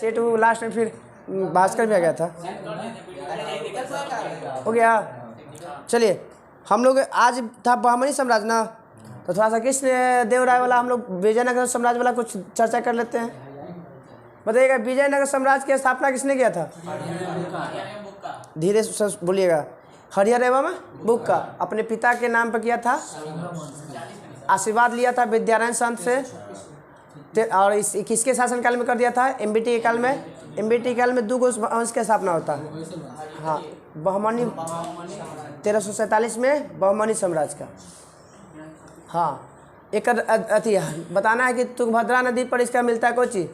Set वो last में फिर भास्कर भी आ गया था। हो गया। चलिए हम लोग आज था बहमनी साम्राज्य ना, तो थोड़ा सा कृष्ण देव राय वाला हम लोग विजयनगर साम्राज्य वाला कुछ चर्चा कर लेते हैं। बताइएगा विजयनगर साम्राज्य की स्थापना किसने किया था? धीरे से बोलिएगा। हरिहर एवं बुक्का अपने पिता के नाम पर किया था। आशीर्वाद लिया था विद्यारायण संत से। और इस किसके शासनकाल में कर दिया था? एमबीटी के काल में। एमबीटी के काल में 2 वंश की स्थापना होता है। हाँ, बहमनी 1347 में बहमनी साम्राज्य का। हाँ, एक अति बताना है कि तुंगभद्रा नदी पर इसका मिलता है कोई चीज़?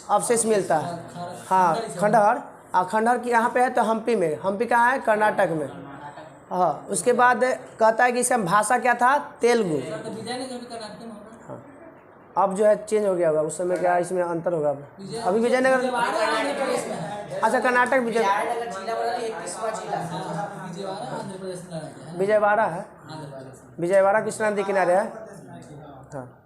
अवशेष मिलता है। हाँ, खंडहर। खंडहर की यहाँ पे है तो हम्पी में। हम्पी कहाँ है? कर्नाटक में। हाँ, उसके बाद कहता है कि इसका भाषा क्या था? तेलुगु। हाँ, अब जो है चेंज हो गया होगा, उस समय क्या इसमें अंतर होगा? अभी विजयनगर, अच्छा कर्नाटक विजयवाड़ा है। विजयवाड़ा कृष्णा नदी किनारे है। हाँ,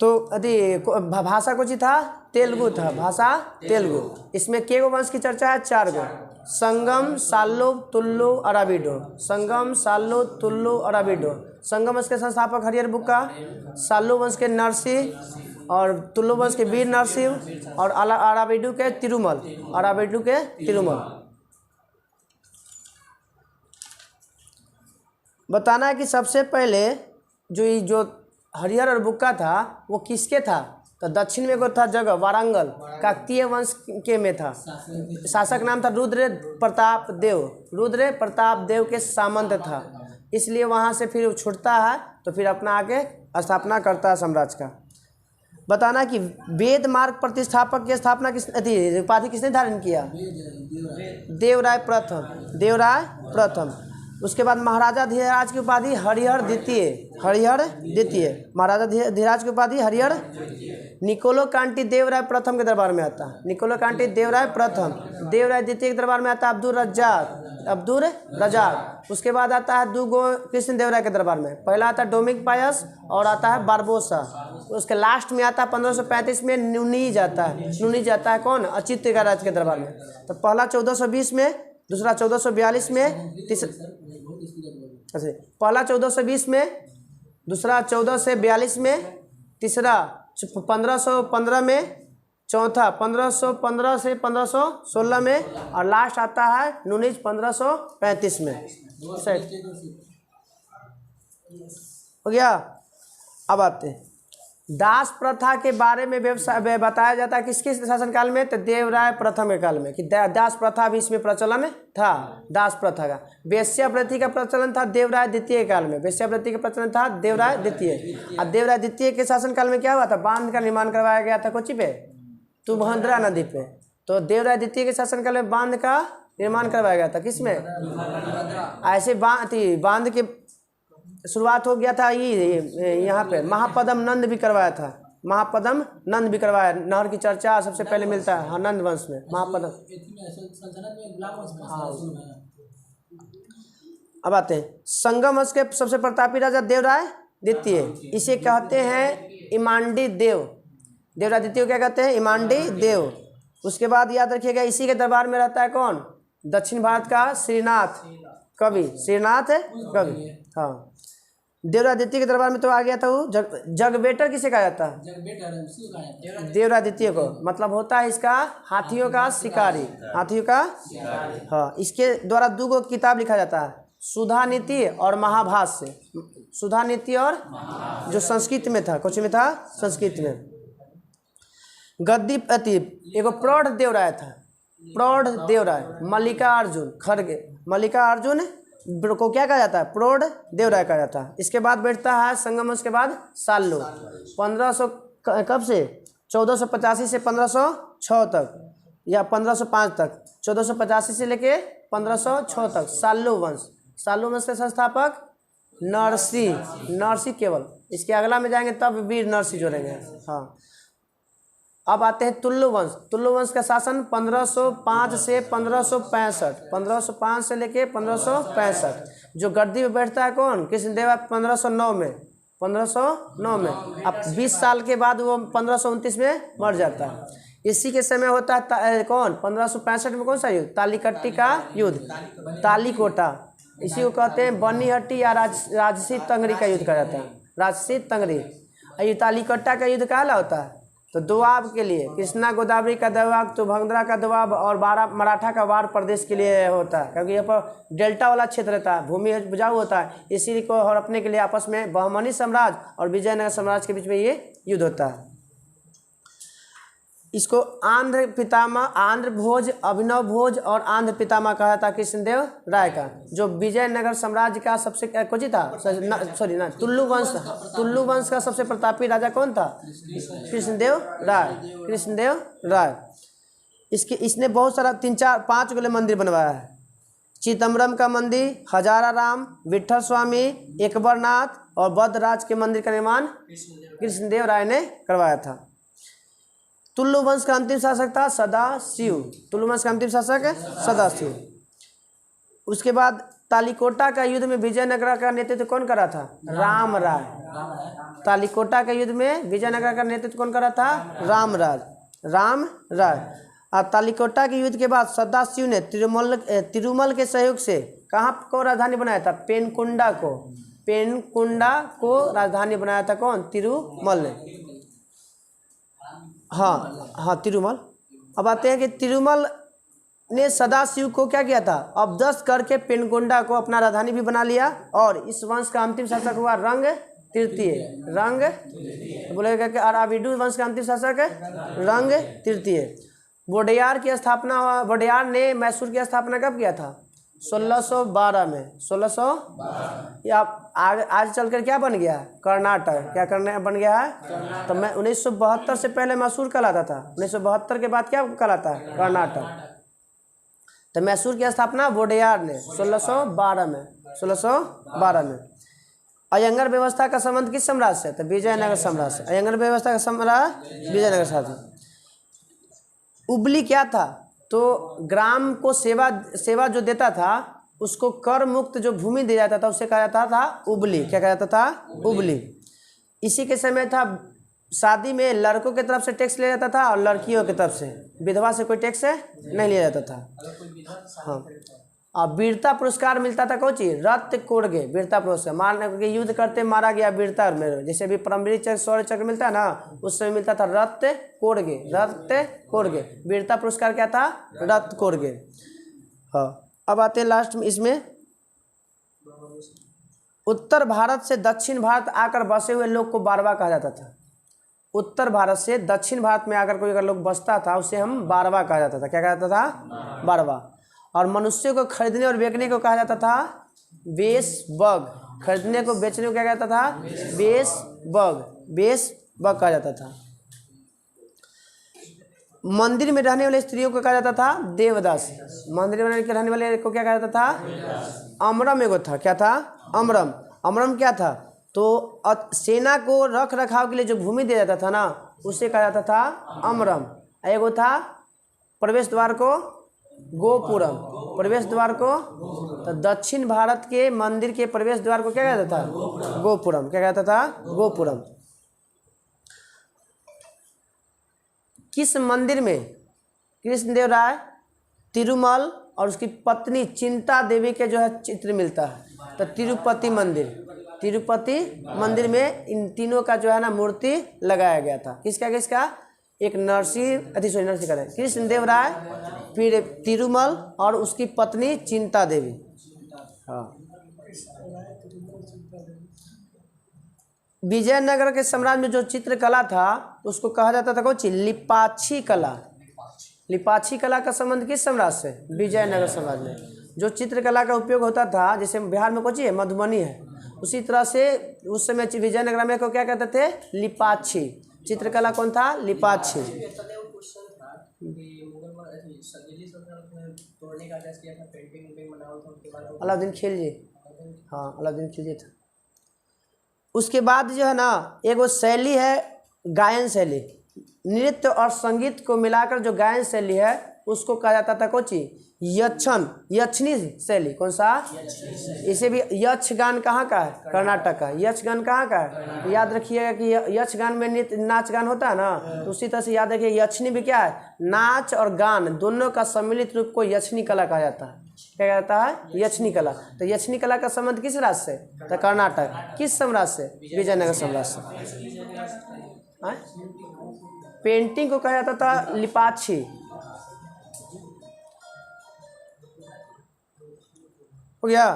तो यदि भाषा कुछ ही था? तेलुगु था। भाषा तेलुगु। इसमें के गो वंश की चर्चा है? 4 गो। संगम, साल्लु, तुल्लु, अराबिडो। संगम, साल्लु, तुल्लु, अराबिडो। संगम वंश के संस्थापक हरिहर बुक्का, साल्लु वंश के नरसिंह और तुल्लु वंश के वीर नरसिंह और अराबिडो के तिरुमल। अराबिडो के तिरुमल। बताना है कि सबसे पहले जो हरिहर और बुक्का था वो किसके था? तो दक्षिण में एगो था जगह वारंगल, काकतीय वंश के में था। शासक नाम था रुद्र प्रताप देव। रुद्र प्रताप देव के सामंत था, इसलिए वहाँ से फिर छूटता है तो फिर अपना आगे स्थापना करता है साम्राज्य का। बताना कि वेद मार्ग प्रतिष्ठापक की स्थापना उपाधि किसने धारण किया? देवराय प्रथम। देवराय प्रथम। उसके बाद महाराजा धीराज की उपाधि हरिहर द्वितीय। हरिहर द्वितीय। महाराजा धीराज की उपाधि हरिहर। निकोलो कांटी देवराय प्रथम के दरबार में आता है। निकोलो कांटी देवराय प्रथम। देवराय द्वितीय के दरबार में आता है अब्दुल रज्जाक। उसके बाद आता है 2 गो कृष्ण देवराय के दरबार में। पहला आता है डोमिनिक पायस और आता है बारबोसा। उसके लास्ट में आता है 1535 में नुनीज आता है। नुनीज आता है कौन? अचित्य का राज के दरबार में। तो पहला 1420 में, दूसरा 1442 में, पहला 1420 में, दूसरा 1442 में, तीसरा 1515 में, चौथा 1515 से 1516 में और लास्ट आता है नुनीज 1535 में। हो गया। अब आते हैं दास प्रथा के बारे में बताया जाता है किसके शासनकाल में? तो देवराय प्रथम के काल में कि दास प्रथा भी इसमें प्रचलन था। दास प्रथा का वेश्यावृत्ति का प्रचलन था देवराय द्वितीय काल में। वेश्यावृत्ति का प्रचलन था देवराय द्वितीय। और देवराय द्वितीय के शासनकाल में क्या हुआ था? बांध का निर्माण करवाया गया था कोची पे? तुंगभद्रा नदी पे। तो देवराय द्वितीय के शासनकाल में बांध का निर्माण करवाया गया था। किसमें? ऐसे बांध के शुरुआत हो गया था यहाँ पे महापदम नंद भी करवाया था। महापदम नंद भी करवाया। नहर की चर्चा सबसे पहले मिलता है हाँ नंद वंश में। महापदम। अब आते हैं संगम वंश के सबसे प्रतापी राजा देवराय द्वितीय। इसे कहते हैं इमांडी देव। देवराय द्वितीय क्या कहते हैं? इमांडी देव। उसके बाद याद रखिएगा इसी के दरबार में रहता है कौन? दक्षिण भारत का श्रीनाथ कवि। श्रीनाथ कवि। हाँ, देवराय द्वितीय के दरबार में तो आ गया था वो जगबेटर। किसे कहा जाता है? देवराय द्वितीय को। मतलब होता है इसका हाथियों का शिकारी। हाथियों का। हाँ, इसके द्वारा 2 गो किताब लिखा जाता है, सुधा नीति और महाभाष्य। सुधा नीति और जो संस्कृत में था, कुछ में था संस्कृत में। गद्दी एगो प्रौढ़ देवराय था। प्रौढ़ देवराय मल्लिकार्जुन खड़गे। मल्लिकार्जुन को क्या कहा जाता है? प्रौढ़ देवराय कहा जाता है। इसके बाद बैठता है संगम वंश के बाद साल्लु। 1500 कब से? 1485 से 1506 तक या 1505 तक। 1485 से लेके 1506 तक साल्लु वंश। साल्लु वंश के संस्थापक नरसिंह केवल। इसके अगला में जाएंगे तब वीर नरसिंह जोड़ेंगे। हाँ, अब आते हैं तुल्लु वंश। तुल्लु वंश का शासन 1505 से 1565। 1505 से लेके 1565। जो गद्दी में बैठता है कौन? कृष्णदेव 1509 में। 1509 में। अब 20 साल के बाद वो 1529 में मर जाता है। इसी के समय होता है कौन 1565 में कौन सा युद्ध, तालीकट्टी का युद्ध, तालीकोटा। इसी को कहते हैं बनीहट्टी या राजसी तंगरी का युद्ध कहा जाता है, राजसी तंगरी। ये तालीकट्टा का युद्ध काला होता है तो दोआब के लिए, कृष्णा गोदावरी का दोआब, तुंगभद्रा का दोआब और मराठा का वार प्रदेश के लिए होता है, क्योंकि यहाँ पर डेल्टा वाला क्षेत्र रहता है, भूमि उपजाऊ होता है, इसी को हड़पने के लिए आपस में बहमनी साम्राज्य और विजयनगर साम्राज्य के बीच में ये युद्ध होता है। इसको आंध्र पितामह, आंध्र भोज, अभिनव भोज और आंध्र पितामह कहा था कृष्णदेव राय का, जो विजयनगर साम्राज्य का सबसे कुछ था, तुल्लु वंश का सबसे प्रतापी राजा कौन था, कृष्णदेव राय। इसने बहुत सारा 3-4-5 गोले मंदिर बनवाया है। चिदम्बरम का मंदिर, हजाराराम, विठल स्वामी, एकबरनाथ और बद्धराज के मंदिर का निर्माण कृष्णदेव राय ने करवाया था। तुल्लु वंश का अंतिम शासक था सदाशिव, तुल्लु वंश का अंतिम शासक है सदाशिव। उसके बाद तालीकोटा का युद्ध में विजयनगर का नेतृत्व कौन करा था, राम राय। तालीकोटा के युद्ध में विजयनगर का नेतृत्व कौन करा था, राम राय। और तालीकोटा के युद्ध के बाद सदाशिव ने तिरुमल के सहयोग से कहाँ को राजधानी बनाया था, पेनकुंडा को राजधानी बनाया था कौन, तिरुमल ने। हाँ तिरुमल। अब आते हैं कि तिरुमल ने सदाशिव को क्या किया था, अवदस्त करके पेनकुंडा को अपना राजधानी भी बना लिया। और इस वंश का अंतिम शासक हुआ रंग तृतीय, बोलेगा कि अराविडू वंश का अंतिम शासक है रंग तृतीय। वोडेयार की स्थापना, वोडेयार ने मैसूर की स्थापना कब किया था, 1612 में। 1612 आज चलकर क्या बन गया, कर्नाटक। क्या करने बन गया है, तो मैं 1972 से पहले मैसूर कहलाता था, 1972 के बाद क्या कहलाता है, कर्नाटक। तो मैसूर की स्थापना वोडेयार ने 1612 में। अयंगर व्यवस्था का संबंध किस साम्राज्य से, तो विजयनगर साम्राज्य से। अयंगर व्यवस्था का साम्राज्य विजयनगर साम्राज्य। उबली क्या था, तो ग्राम को सेवा जो देता था उसको कर मुक्त जो भूमि दिया जाता था उसे कहा जाता था उबली। क्या कहा जाता था, उबली। इसी के समय था शादी में लड़कों की तरफ से टैक्स लिया जाता था और लड़कियों की तरफ से, विधवा से कोई टैक्स नहीं लिया जाता था। हाँ, और वीरता पुरस्कार मिलता था कौन चीज, रक्त कोड़गे, वीरता पुरस्कार। मारने के युद्ध करते मारा गया वीरता में, जैसे अभी परमवीर चक्र, शौर्य चक्र मिलता है ना, उस समय मिलता था रक्त कोड़गे। वीरता पुरस्कार क्या था, रक्त कोड़गे। हाँ, अब आते हैं लास्ट में इसमें, उत्तर भारत से दक्षिण भारत आकर बसे हुए लोग को बारवा कहा जाता था। उत्तर भारत से दक्षिण भारत में आकर कोई अगर लोग बसता था उसे हम बारवा कहा जाता था। क्या कहा जाता था, बारवा। और मनुष्य को खरीदने और बेचने को कहा जाता था बेशबग। खरीदने को बेचने को क्या कहता था, बेशबग कहा जाता था। मंदिर में रहने वाले स्त्रियों को कहा जाता था देवदास। मंदिर में रहने वाले को क्या कहा जाता था, अमरम एगो था। क्या था, अमरम क्या था, तो सेना को रख रखाव के लिए जो भूमि दिया जाता था ना उसे कहा जाता था अमरम। एगो था प्रवेश द्वार को गोपुरम, प्रवेश द्वार को, तो दक्षिण भारत के मंदिर के प्रवेश द्वार को क्या कहता था, गोपुरम। क्या कहता था, गोपुरम। किस मंदिर में कृष्णदेव राय, तिरुमल और उसकी पत्नी चिंता देवी के जो है चित्र मिलता है, तो तिरुपति मंदिर में इन तीनों का जो है ना मूर्ति लगाया गया था। किसका, एक नरसिंह कृष्णदेव राय, फिर तिरुमल और उसकी पत्नी चिंता देवी। हाँ, विजयनगर के साम्राज्य में जो चित्रकला था उसको कहा जाता था कौन, लिपाछी कला। लिपाछी कला का संबंध किस साम्राज्य से, विजयनगर साम्राज्य में। जो चित्रकला का उपयोग होता था, जैसे बिहार में कोची है, मधुबनी है, उसी तरह से उस समय विजयनगर में को क्या कहते थे, लिपाछी। चित्रकला कौन था, लिपाछी। अलाउद्दीन खिलजी, हाँ अलाउद्दीन खिलजी था। उसके बाद जो है ना एक वो शैली है गायन शैली, नृत्य और संगीत को मिलाकर जो गायन शैली है उसको कहा जाता था कोची यक्षन, यक्षनी शैली। कौन सा? इसे भी यक्षगान कहाँ का है? कर्नाटक का। यक्षगान कहाँ का है? याद रखिएगा कि यक्षगान में नृत्य नाच गान होता है ना, तो उसी तरह से याद रखिए यक्षनी भी क्या है? नाच और गान दोनों का सम्मिलित रूप को यक्षनी कला कहा जाता है। क्या कहता है? यक्षनी कला। तो यक्षनी कला का संबंध किस राज्य से? तो कर्नाटक। किस साम्राज्य से? विजयनगर साम्राज्य से। पेंटिंग को कहा जाता था लिपाक्षी। हो गया?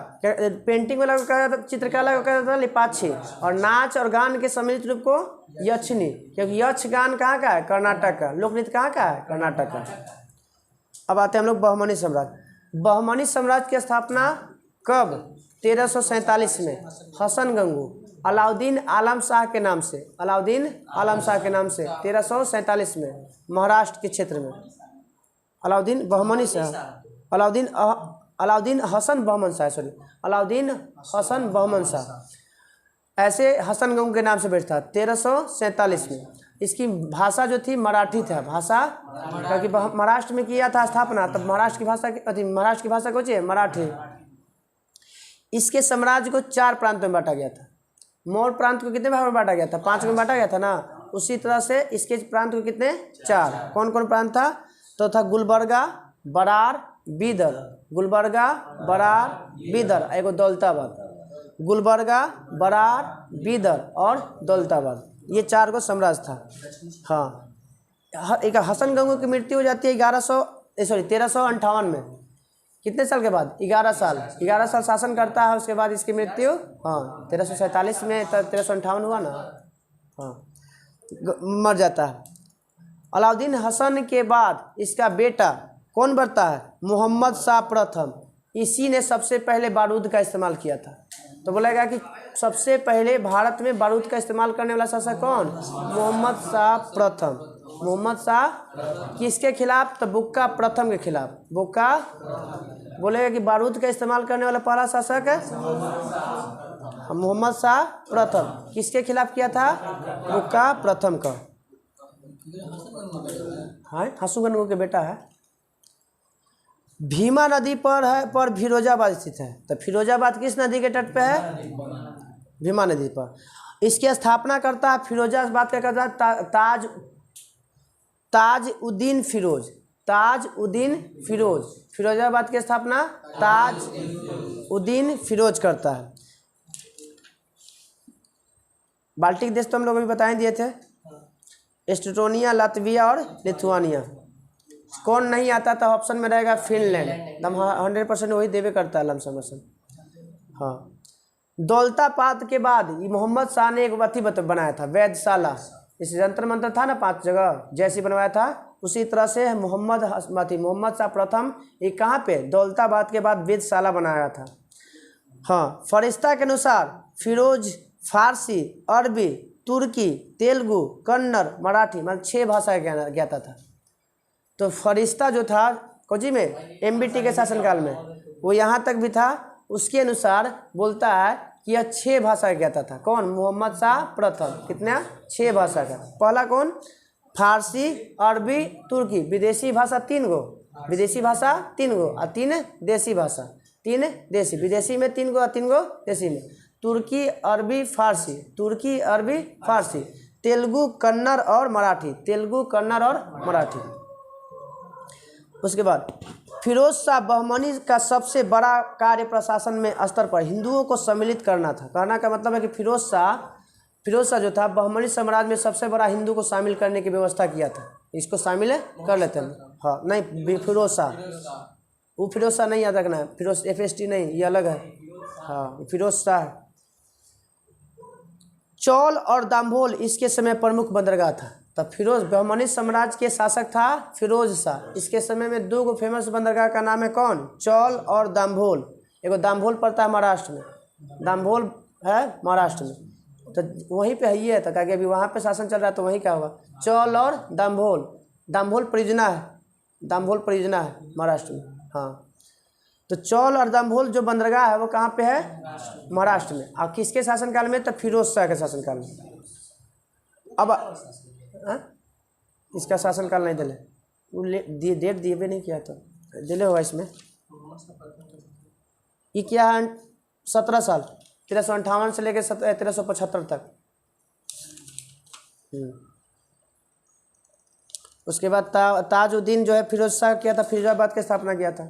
पेंटिंग वाला को कहा जाता, चित्रकला को कहा जाता था लिपाक्षी, और नाच और गान के सम्मिलित रूप को यक्षनी, क्योंकि यक्षगान कहाँ का है? कर्नाटक का। लोक नृत्य कहाँ का है? कर्नाटक का। अब आते हैं हम लोग बहमनी साम्राज्य। बहमनी साम्राज्य की स्थापना कब? 1347 में हसन गंगू अलाउद्दीन आलम शाह के नाम से, अलाउद्दीन आलम शाह के नाम से 1347 में महाराष्ट्र के क्षेत्र में अलाउद्दीन बहमनी शाह, अलाउद्दीन हसन बहमन शाह, सॉरी अलाउद्दीन हसन बहमन शाह, ऐसे हसन गंगू के नाम से बैठता 1347 में। इसकी भाषा जो थी मराठी था भाषा, क्योंकि महाराष्ट्र में किया था स्थापना, तब महाराष्ट्र की भाषा कौन सी है? मराठी। इसके साम्राज्य को 4 प्रांतों में बांटा गया था। मौर्य प्रांत को कितने भाग में बांटा गया था? 5 में बांटा गया था ना। उसी तरह से इसके प्रांत को कितने? 4। कौन कौन प्रांत था? तो था गुलबर्गा, बरार, बीदर। गुलबर्गा, बरार, बीदर, एगो दौलताबाद। गुलबर्गा, बरार, बीदर और दौलताबाद, ये 4 को साम्राज्य था। हाँ, एक हसन गंगू की मृत्यु हो जाती है 1358 में। कितने साल के बाद? 11 साल शासन करता है। उसके बाद इसकी मृत्यु 1347 में, 1358 हुआ ना। मर जाता है। अलाउद्दीन हसन के बाद इसका बेटा कौन बढ़ता है? मोहम्मद शाह प्रथम। इसी ने सबसे पहले बारूद का इस्तेमाल किया था। तो बोलेगा कि सबसे पहले भारत में बारूद का इस्तेमाल करने वाला शासक कौन? मोहम्मद शाह प्रथम। मोहम्मद शाह किसके खिलाफ? तो बुक्का प्रथम के खिलाफ। बुक्का बोलेगा कि बारूद का इस्तेमाल करने वाला पहला शासक है मोहम्मद शाह प्रथम। किसके खिलाफ किया था? बुक्का प्रथम का। हसन गंगू के बेटा है। भीमा नदी पर फिरोजाबाद स्थित है। तो फिरोजाबाद किस नदी के तट पे है? भीमा नदी पर। इसकी स्थापना करता है फिरोजाबाद का करता ताज-उद-दीन फिरोज। ताज-उद-दीन फिरोज। फिरोजाबाद की स्थापना ताज-उद-दीन फिरोज करता है। बाल्टिक देश तो हम लोग अभी बताए दिए थे, एस्टोनिया, लातविया और लिथुआनिया। कौन नहीं आता था? ऑप्शन में रहेगा फिनलैंड। एकदम 100% वही देवे करता है लमसम। हाँ, दौलताबाद के बाद मोहम्मद शाह ने एक अथी बनाया था, वैधशाला। इस जंतर मंत्र था ना 5 जगह, जैसे बनवाया था उसी तरह से मोहम्मद शाह प्रथम एक कहाँ पे? दौलताबाद के बाद वेधशाला बनाया था। हाँ, फरिश्ता के अनुसार फिरोज फारसी, अरबी, तुर्की, तेलुगु, कन्नड़, मराठी, मतलब 6 भाषा ज्ञाता था। तो फरिश्ता जो था कोची में, एमबीटी के शासनकाल में, वो यहाँ तक भी था। उसके अनुसार बोलता है कि यह 6 भाषा ज्ञाता था। कौन? मोहम्मद शाह प्रथम। कितना? 6 भाषा का। पहला कौन? फारसी, अरबी, तुर्की। विदेशी भाषा 3 गो, विदेशी भाषा 3 गो और 3 देसी भाषा। 3 देसी, विदेशी में 3 गो और 3 गो देसी में। तुर्की, अरबी, फारसी। तुर्की, अरबी, फारसी। तेलुगु, कन्नड़ और मराठी। तेलुगु, कन्नड़ और मराठी। उसके बाद फिरोज शाह बहमनी का सबसे बड़ा कार्य प्रशासन में स्तर पर हिंदुओं को सम्मिलित करना था। कहना का मतलब है कि फिरोज शाह जो था बहमनी साम्राज्य में सबसे बड़ा हिंदू को शामिल करने की व्यवस्था किया था। इसको शामिल कर लेते हैं। हाँ, नहीं, फिरोज शाह, वो फिरोज शाह नहीं याद रखना है। फिरोज FST नहीं, ये अलग है। हाँ, फिरोज शाह। चौल और दाम्भोल इसके समय प्रमुख बंदरगाह था। तब फिरोज बहमनी साम्राज्य के शासक था फिरोज शाह। इसके समय में 2 गो फेमस बंदरगाह का नाम है कौन? चौल और दाम्भोल। एगो दाम्भोल पड़ता है महाराष्ट्र में, दाम्भोल है महाराष्ट्र में, तो वहीं पे है ये है। तो क्या अभी वहाँ पे शासन चल रहा है तो वहीं क्या होगा? चौल और दाम्भोल। दाम्भोल परियोजना है, दाम्भोल परियोजना है महाराष्ट्र में। हाँ, तो चौल और दाम्भोल जो बंदरगाह है वो कहाँ पे है? महाराष्ट्र में। और किसके शासनकाल में? तो फिरोज शाह के शासनकाल में। अब इसका शासनकाल नहीं दिले, वो डेट दिए भी नहीं किया तो दिले होगा इसमें। ये क्या है 17 साल 1358 से लेकर 1375 तक। उसके बाद ताजुद्दीन जो है फिरोज शाह किया था, फिरोजाबाद की स्थापना किया था।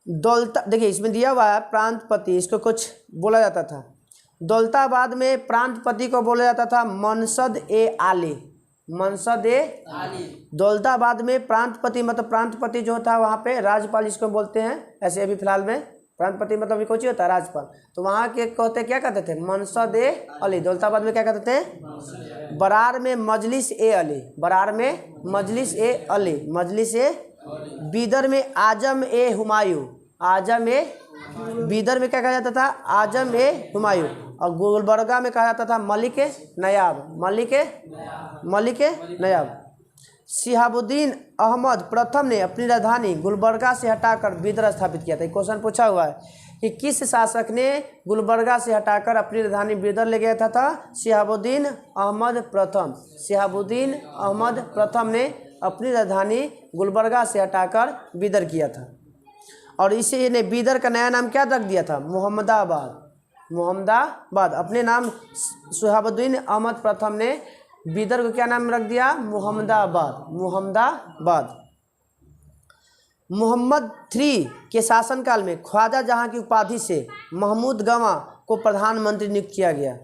दौलता देखिए इसमें दिया हुआ है प्रांतपति, इसको कुछ बोला जाता था। दौलताबाद में प्रांतपति को बोला जाता था मनसद ए आली, मनसद ए आली। दौलताबाद में प्रांतपति मतलब प्रांतपति जो था वहाँ पे राजपाल जिसको बोलते हैं। ऐसे अभी फिलहाल में प्रांतपति मतलब कोची होता है राजपाल, तो वहाँ के कहते क्या कहते थे मनसद ए अली। दौलताबाद में क्या कहते थे, बरार में मजलिस ए अली, बरार में मजलिस ए अली, मजलिस ए। बीदर में आजम ए हुमायूं, आजम ए। बीदर में क्या कहा जाता था आजम ए हुमायूं। और गुलबर्गा में कहा जाता था मलिक नयाब, मलिक नयाब। शिहाबुद्दीन अहमद प्रथम ने अपनी राजधानी गुलबर्गा से हटाकर बीदर स्थापित किया था। क्वेश्चन पूछा हुआ है कि किस शासक ने गुलबर्गा से हटाकर अपनी राजधानी बीदर ले गया था शिहाबुद्दीन अहमद प्रथम। शिहाबुद्दीन अहमद प्रथम ने अपनी राजधानी गुलबर्गा से हटाकर बीदर किया था। और इसे ने बीदर का नया नाम क्या रख दिया था मोहम्मदाबाद, मोहम्मदाबाद। अपने नाम शिहाबुद्दीन अहमद प्रथम ने बीदर को क्या नाम रख दिया मोहम्मदाबाद, मोहम्मदाबाद। मोहम्मद III के शासनकाल में ख्वाजा जहाँ की उपाधि से महमूद गवां को प्रधानमंत्री नियुक्त किया गया।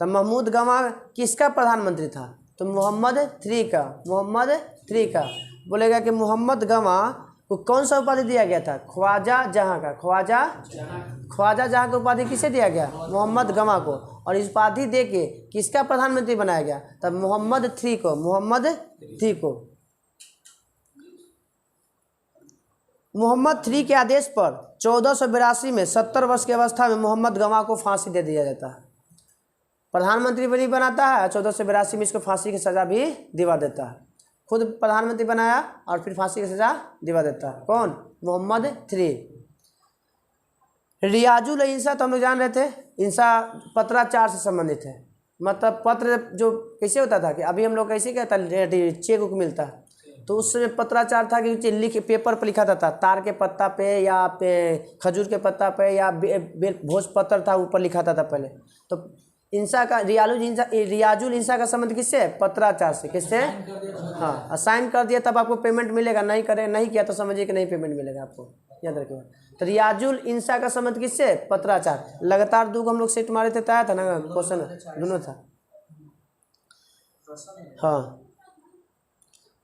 तो महमूद गवां किसका प्रधानमंत्री था, तो मोहम्मद III का, मोहम्मद III का। बोलेगा कि मोहम्मद गवां को कौन सा उपाधि दिया गया था, ख्वाजा जहाँ का, ख्वाजा जहाँ का उपाधि किसे दिया गया मोहम्मद गवां को। और इस उपाधि दे के किसका प्रधानमंत्री बनाया गया, तब मोहम्मद III को, मोहम्मद III को। मोहम्मद III के आदेश पर 1482 में 70 वर्ष की अवस्था में मोहम्मद गवां को फांसी दे दिया जाता है। प्रधानमंत्री भी नहीं बनाता है, 1482 में इसको फांसी की सज़ा भी दिवा देता है। खुद प्रधानमंत्री बनाया और फिर फांसी की सज़ा दिवा देता है। कौन, मोहम्मद III। रियाजुल इंसा तो हम लोग जान रहे थे, इंसा पत्राचार से संबंधित है। मतलब पत्र जो कैसे होता था कि अभी हम लोग कैसे कहता है चेक उक मिलता है, तो उस समय पत्राचार था कि लिख पेपर पर लिखा था, तार के पत्ता पे या पे खजूर के पत्ता पे या भोजपत्र था ऊपर लिखा था पहले। तो इंसा का रियाजुल इंसा का संबंध किससे है, पत्राचार से। किससे, हाँ साइन कर दिया तब आपको पेमेंट मिलेगा, नहीं किया तो समझिए कि नहीं पेमेंट मिलेगा आपको, याद रखिएगा। तो रियाजुल इंसा का संबंध किससे, पत्राचार। लगातार 2 हम लोग सेट मारे थे, आया था ना क्वेश्चन, दोनों था। हाँ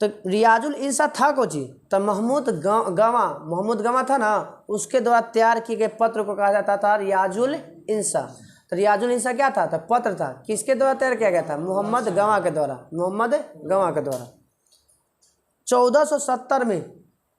तो रियाजुल इंसा था कोची, तो महमूद गवां था ना, उसके द्वारा तैयार किए गए पत्र को कहा जाता था रियाजुल इंसा। तो रियाजुल इंसा क्या था, तो पत्र था, किसके द्वारा तैयार किया गया था, मोहम्मद गवां के द्वारा, मोहम्मद गवां के द्वारा। 1470 में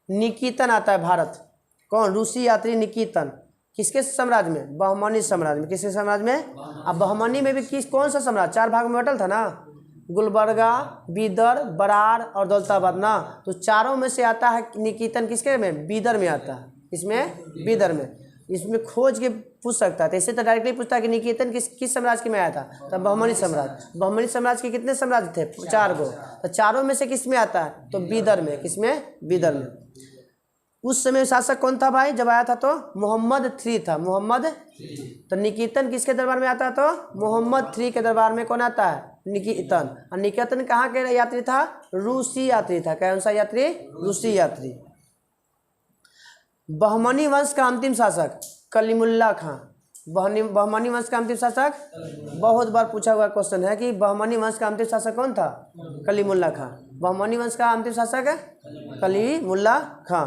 निकितन आता है भारत। कौन, रूसी यात्री निकितन। किसके साम्राज्य में, बहमनी साम्राज्य में। किसके साम्राज्य में, अब बहमनी में भी कौन सा साम्राज्य, 4 भाग में बटल था ना, गुलबर्गा, बीदर, बरार और दौलताबाद ना। तो चारों में से आता है निकितन, किसके में, बीदर में आता है। इसमें बीदर में, इसमें खोज के पूछ सकता है। तो इससे तो डायरेक्टली पूछता है कि निकेतन किस साम्राज्य के में आया था, तब बहमनी साम्राज्य। बहमनी साम्राज्य के कितने साम्राज्य थे, 4 गो। तो चारों में से किस में आता है, तो बीदर में। किसमें, बीदर में। उस समय शासक कौन था भाई जब आया था, तो मोहम्मद III था, मोहम्मद। तो निकेतन किसके दरबार में आता है, तो मोहम्मद III के दरबार में कौन आता है, निकेतन। और निकेतन कहाँ के यात्री था, रूसी यात्री था। कौन सा यात्री, रूसी यात्री। बहमनी वंश का अंतिम शासक कलीमुल्ला खां। बहमनी वंश का अंतिम शासक, बहुत बार पूछा हुआ क्वेश्चन है कि बहमनी वंश का अंतिम शासक कौन था, कलीमुल्ला खां। बहमनी वंश का अंतिम शासक है कलीमुल्ला खां।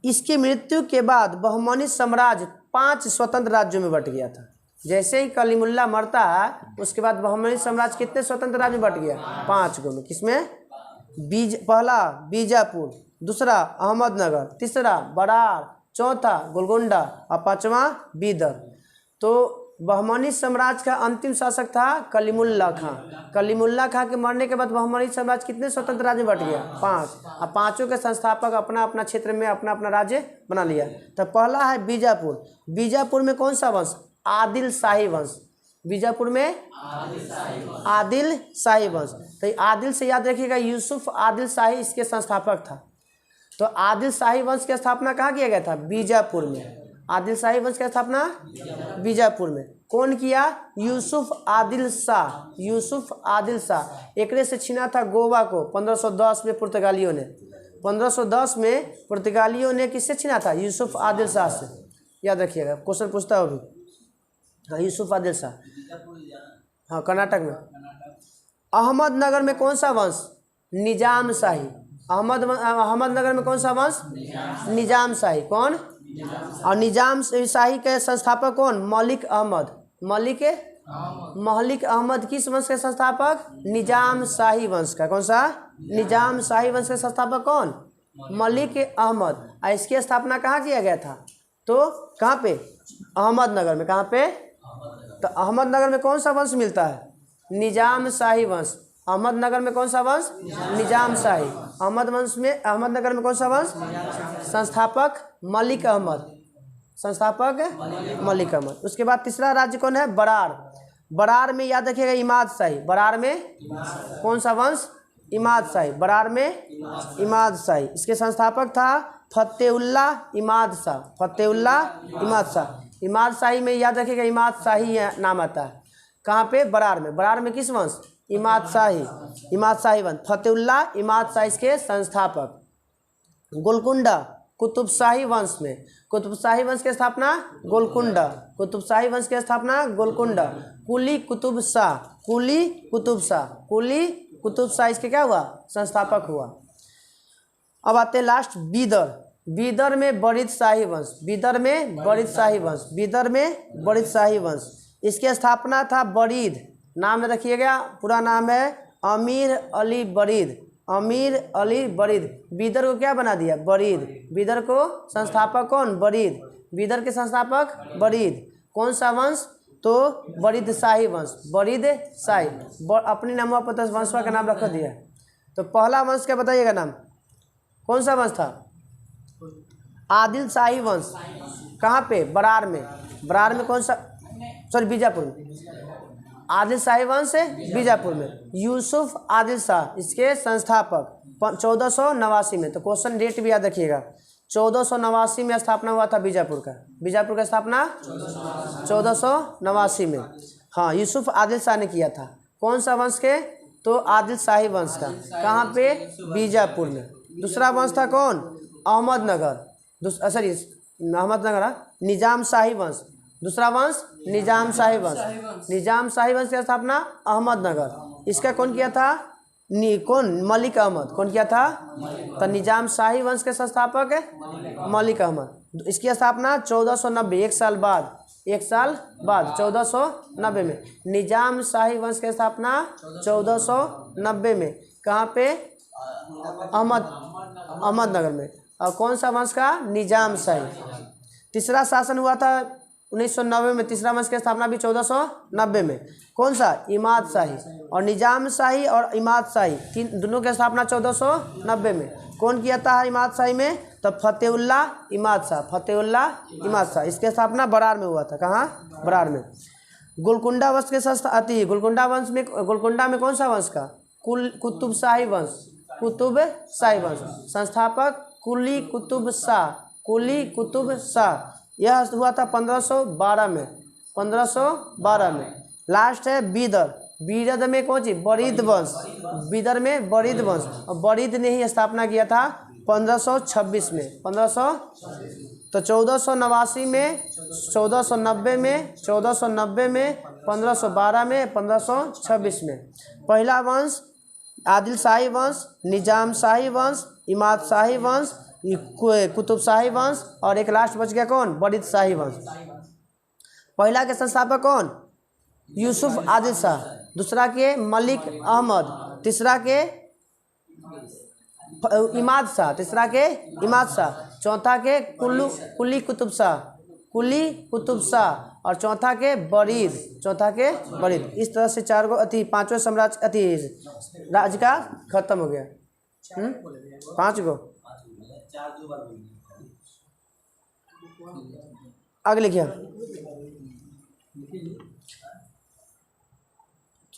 इसकी मृत्यु के बाद बहमनी साम्राज्य 5 स्वतंत्र राज्यों में बट गया था। जैसे ही कलीमुल्ला मरता है उसके बाद बहमनी साम्राज्य कितने स्वतंत्र राज्य में बट गया, 5 गो में। किसमें, पहला बीजापुर, दूसरा अहमदनगर, तीसरा बरार, चौथा गोलकोंडा और 5वां बीदर। तो बहमनी साम्राज्य का अंतिम शासक था कलीमुल्ला खां। कलीमुल्ला खां के मरने के बाद बहमनी साम्राज्य कितने स्वतंत्र राज्य में बट गया, 5। और 5 के संस्थापक अपना अपना क्षेत्र में अपना अपना राज्य बना लिया। तो पहला है बीजापुर। बीजापुर में कौन सा वंश, आदिल शाही वंश। बीजापुर में आदिल शाही वंश। तो आदिल से याद रखिएगा, यूसुफ आदिल शाही इसके संस्थापक था। तो आदिल शाही वंश की स्थापना कहाँ किया गया था? बीजापुर में। आदिल शाही वंश की स्थापना बीजापुर में कौन किया? यूसुफ आदिल शाह। यूसुफ आदिल शाह एकरे से छीना था गोवा को 1510 में पुर्तगालियों ने। 1510 में पुर्तगालियों ने किससे छीना था? यूसुफ आदिल शाह से। याद रखिएगा, क्वेश्चन पूछता हो भी। हाँ, यूसुफ आदिल शाह, हाँ, कर्नाटक में। अहमदनगर में कौन सा वंश? निजाम शाही। अहमदनगर में कौन सा वंश? निजाम शाही। कौन? और निजाम शाही के संस्थापक कौन? मलिक अहमद। मलिक अहमद किस वंश के संस्थापक? निजाम शाही वंश का। कौन सा? निजाम शाही वंश के संस्थापक कौन? मलिक अहमद। और इसकी स्थापना कहाँ किया गया था? तो कहाँ पे? अहमदनगर में। कहाँ पे? तो अहमदनगर में कौन सा वंश मिलता है? निजाम शाही वंश। अहमदनगर में कौन सा वंश? निजाम शाही। अहमदनगर में कौन सा वंश? संस्थापक मलिक अहमद। संस्थापक मलिक अहमद। उसके बाद तीसरा राज्य कौन है? बरार। बरार में याद रखिएगा इमाद शाही। बरार में कौन सा वंश? इमाद शाही। बरार में इमाद शाही। इसके संस्थापक था फतेउल्लाह इमाद शाह। फतेउल्लाह इमाद शाह। इमाद शाही में याद रखिएगा इमाद शाही नाम आता है। कहाँ पे? बरार में। बरार में किस वंश? इमाद शाही। इमाद शाही वंश। फतेउल्लाह इमाद शाही के संस्थापक। गोलकुंडा कुतुब शाही वंश में। कुतुब शाही वंश की स्थापना गोलकुंडा। कुतुब शाही वंश की स्थापना गोलकुंडा। कुली कुतुब शाह। कुली कुतुब शाह। कुली कुतुब शाह इसके क्या हुआ? संस्थापक हुआ। अब आते लास्ट बीदर। बीदर में बरीद शाही वंश। बीदर में बरीद शाही वंश। बीदर में बरीद शाही वंश। इसकी स्थापना था बरीद। नाम रखिएगा, पूरा नाम है अमीर अली बरीद। अमीर अली बरीद। बीदर को क्या बना दिया? बरीद। बीदर को संस्थापक कौन? बरीद। बीदर के संस्थापक बरीद। कौन सा वंश? तो बरीद शाही वंश। बरीद शाही अपनी नामों पर वंश का नाम रख दिया। तो पहला वंश क्या बताइएगा नाम? कौन सा वंश था? आदिल शाही वंश। कहाँ पे? बरार में। बरार में कौन सा? सॉरी, बीजापुर में। आदिल शाही वंश है बीजापुर में। यूसुफ आदिल शाह इसके संस्थापक 1489 में। तो क्वेश्चन डेट भी याद रखिएगा, 1489 में स्थापना हुआ था बीजापुर का। बीजापुर का स्थापना 1489 में। हाँ, यूसुफ आदिल शाह ने किया था। कौन सा वंश के? तो आदिल शाही वंश का। कहाँ पे? बीजापुर में। दूसरा वंश था कौन? अहमदनगर। सॉरी, अहमदनगर निजाम शाही वंश। दूसरा वंश निजाम शाही वंश। निजाम शाही वंश की स्थापना अहमदनगर। इसका कौन किया था? कौन? मलिक अहमद। कौन किया था? तो निजाम शाही वंश के संस्थापक मलिक अहमद। इसकी स्थापना 1490, एक साल बाद 1490 में। निजाम शाही वंश की स्थापना 1490 में। कहाँ पे? अहमदनगर में। और कौन सा वंश का? निजाम शाही। तीसरा शासन हुआ था 1990 में। तीसरा वंश की स्थापना भी 1490 में। कौन सा? इमाद शाही। और निजाम शाही और इमाद शाही तीन दोनों की स्थापना 1490 में। कौन किया था इमाद शाही में? तो फतेउल्लाह इमाद शाह। फतेउल्लाह इमाद शाह। इसकी स्थापना बरार में हुआ था। कहाँ? बरार में। गोलकुंडा वंश के गोलकुंडा में कौन सा वंश का? कुतुब शाही वंश। कुतुब शाही वंश। संस्थापक कुली कुतुब शाह। कुली कुतुब शाह। यह हुआ था 1512 में। 1512 में। लास्ट है बीदर। बीदर में कौन सी? बरीद वंश। बीदर में बरीद वंश। और बरीद ने ही स्थापना किया था 1526 में। 1500 तो 1489 में, 1490 में, 1490 में, 1512 में, 1526 में। पहला वंश आदिल शाही वंश, निजाम शाही वंश, इमाद शाही वंश, कुतुब शाही वंश और एक लास्ट बच गया कौन? बरीद शाही वंश। पहला के संस्थापक कौन? यूसुफ आदिल शाह। दूसरा के मलिक अहमद। तीसरा के इमाद शाह। तीसरा के इमाद शाह। चौथा के कुली कुतुब शाह। कुली कुतुब शाह। और चौथा के बरीद। चौथा के बरीद। इस तरह से चार गो पांचों साम्राज्य राज्य का खत्म हो गया। 5 गो। आगे लिखिए।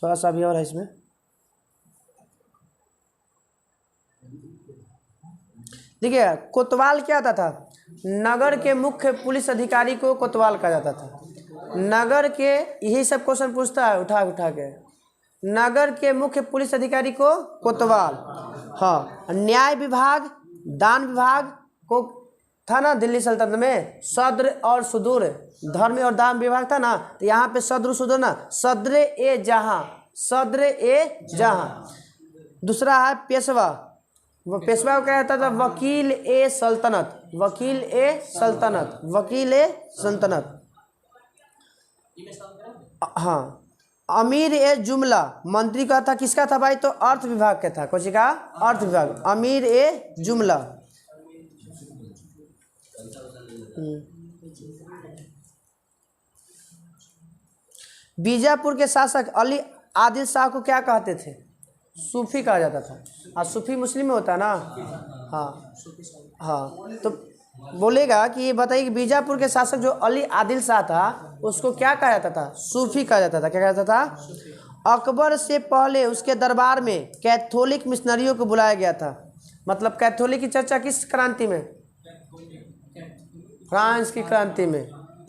थोड़ा सा भी और है इसमें। देखिए कोतवाल क्या होता था, नगर के मुख्य पुलिस अधिकारी को कोतवाल कहा जाता था। नगर के, यही सब क्वेश्चन पूछता है उठा उठा के, नगर के मुख्य पुलिस अधिकारी को कोतवाल। हाँ, न्याय विभाग, दान विभाग को था ना दिल्ली सल्तनत में, सद्र और सुदूर, धर्म और दान विभाग था ना, तो यहाँ पे सद्र सुदूर ना, सद्र ए जहाँ, सद्र ए जहाँ। दूसरा है पेशवा, वो पेशवा को क्या कहता था, वकील ए सल्तनत, वकील ए सल्तनत, वकील ए सल्तनत। हाँ, अमीर ए जुमला, मंत्री का था, किसका था भाई, तो अर्थ विभाग का था, कौन सी का, अर्थ विभाग, अमीर ए जुमला। बीजापुर के शासक अली आदिल शाह को क्या कहते थे, सूफी कहा जाता था। और सूफी मुस्लिम में होता है ना। हाँ हाँ, तो बोलेगा कि ये बताइए कि बीजापुर के शासक जो अली आदिल शाह था उसको क्या कहा जाता था, सूफी कहा जाता था। क्या कहा जाता था, अकबर से पहले उसके दरबार में कैथोलिक मिशनरियों को बुलाया गया था। मतलब कैथोलिक की चर्चा किस क्रांति में, फ्रांस की क्रांति में।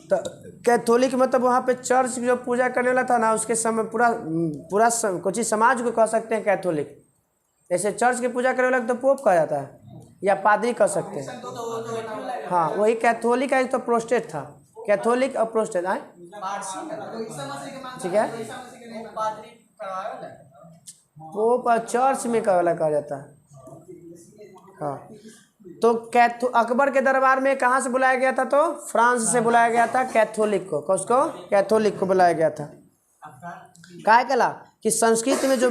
तो कैथोलिक मतलब वहाँ पे चर्च जो पूजा करने वाला था ना, उसके समय पूरा कुछ समाज को कह सकते हैं कैथोलिक। ऐसे चर्च की पूजा करने वाला तो पोप कहा जाता है या पादरी कह सकते हैं। हाँ, वही कैथोलिक है, तो प्रोस्टेट था, कैथोलिक और प्रोस्टेट है, ठीक है। पोप चर्च में कहा जाता है। हाँ, तो अकबर के दरबार में कहाँ से बुलाया गया था, तो फ्रांस से बुलाया गया था कैथोलिक को। किसको, कैथोलिक को बुलाया गया था। काय कला कि संस्कृत में जो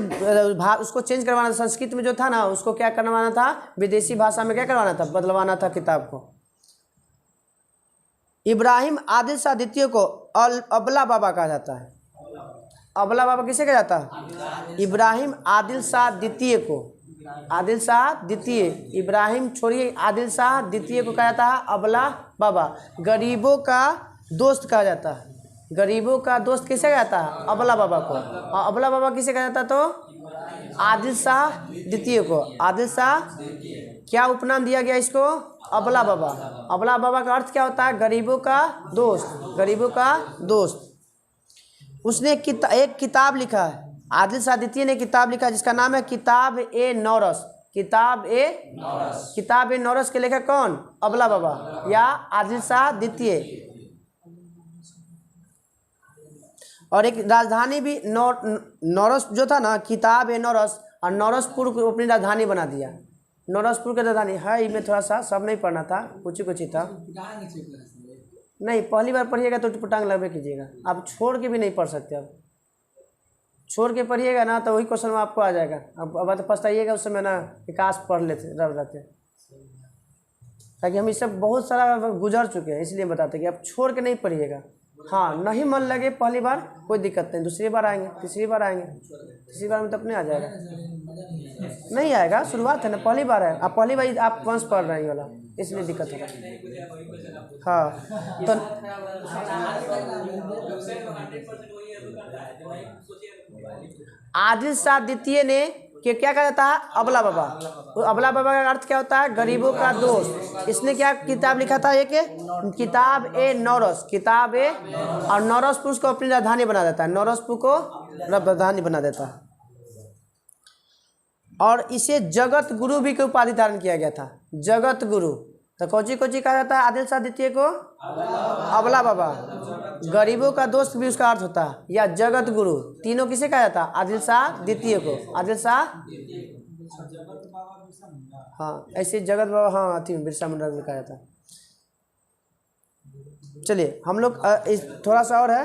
उसको चेंज करवाना था, संस्कृत में जो था ना उसको क्या करवाना था, विदेशी भाषा में क्या करवाना था, बदलवाना था किताब को। इब्राहिम आदिल शाह द्वितीय को अबला बाबा कहा जाता है। अबला बाबा किसे कहा जाता है, इब्राहिम आदिल शाह द्वितीय को, आदिल शाह द्वितीय, इब्राहिम छोड़िए, आदिल शाह द्वितीय को कहा जाता है अबला बाबा। गरीबों का दोस्त कहा जाता है, गरीबों का दोस्त किसे कहा जाता है, अबला बाबा को। और अबला बाबा किसे कहा जाता, तो आदिल शाह द्वितीय को। आदिल शाह क्या उपनाम दिया गया इसको, अबला बाबा। अबला बाबा का अर्थ क्या होता है, गरीबों का दोस्त, गरीबों का दोस्त। उसने एक किताब लिखा है, आदिल शाह द्वितीय ने किताब लिखा जिसका नाम है किताब ए नौरस। किताब ए नौरस के लेखक कौन, अबला बाबा या आदिल शाह द्वितीय। और एक राजधानी भी नौरस जो था ना, किताब ए नौरस, और नौरसपुर को अपनी राजधानी बना दिया। नौरसपुर की राजधानी है, इनमें थोड़ा सा सब नहीं पढ़ना था, कुछ ही था। नहीं, पहली बार पढ़िएगा तो पटांग लगभे कीजिएगा, आप छोड़ के भी नहीं पढ़ सकते। अब छोड़ के पढ़िएगा ना तो वही क्वेश्चन में आपको आ जाएगा। अब तो पछताइएगा उस समय ना, विकास पढ़ लेते रह रहते, ताकि हम इससे बहुत सारा गुजर चुके हैं, इसलिए बताते हैं कि आप छोड़ के नहीं पढ़िएगा। हाँ, नहीं मन लगे पहली बार कोई दिक्कत नहीं, दूसरी बार आएंगे, तीसरी बार आएंगे, तीसरी बार में तो अपने आ जाएगा। नहीं आएगा, शुरुआत है ना, पहली बार है, आप पहली बार आप वंश पढ़ रहे हैं वाला, इसलिए दिक्कत होगा। हाँ, तो आदिल शाह द्वितीय ने कि क्या कहा जाता है, अबला बाबा। अबला बाबा का अर्थ क्या होता है, गरीबों का दोस्त। इसने क्या किताब लिखा था, एक किताब ए नौरस, किताब ए, और नौरसपुर को अपनी राजधानी बना देता है, नौरसपुर को राजधानी बना देता है। और इसे जगत गुरु भी की उपाधि धारण किया गया था, जगत गुरु। तो कोची कहा जाता है आदिल शाह द्वितीय को, अबला बाबा। गरीबों का दोस्त भी उसका अर्थ होता है, या जगत गुरु। तीनों किसे कहा जाता है, आदिल शाह द्वितीय को, आदिल शाह। हाँ, ऐसे जगत बाबा, हाँ बिरसा मुंडा भी कहा जाता है। चलिए हम लोग थोड़ा सा और है,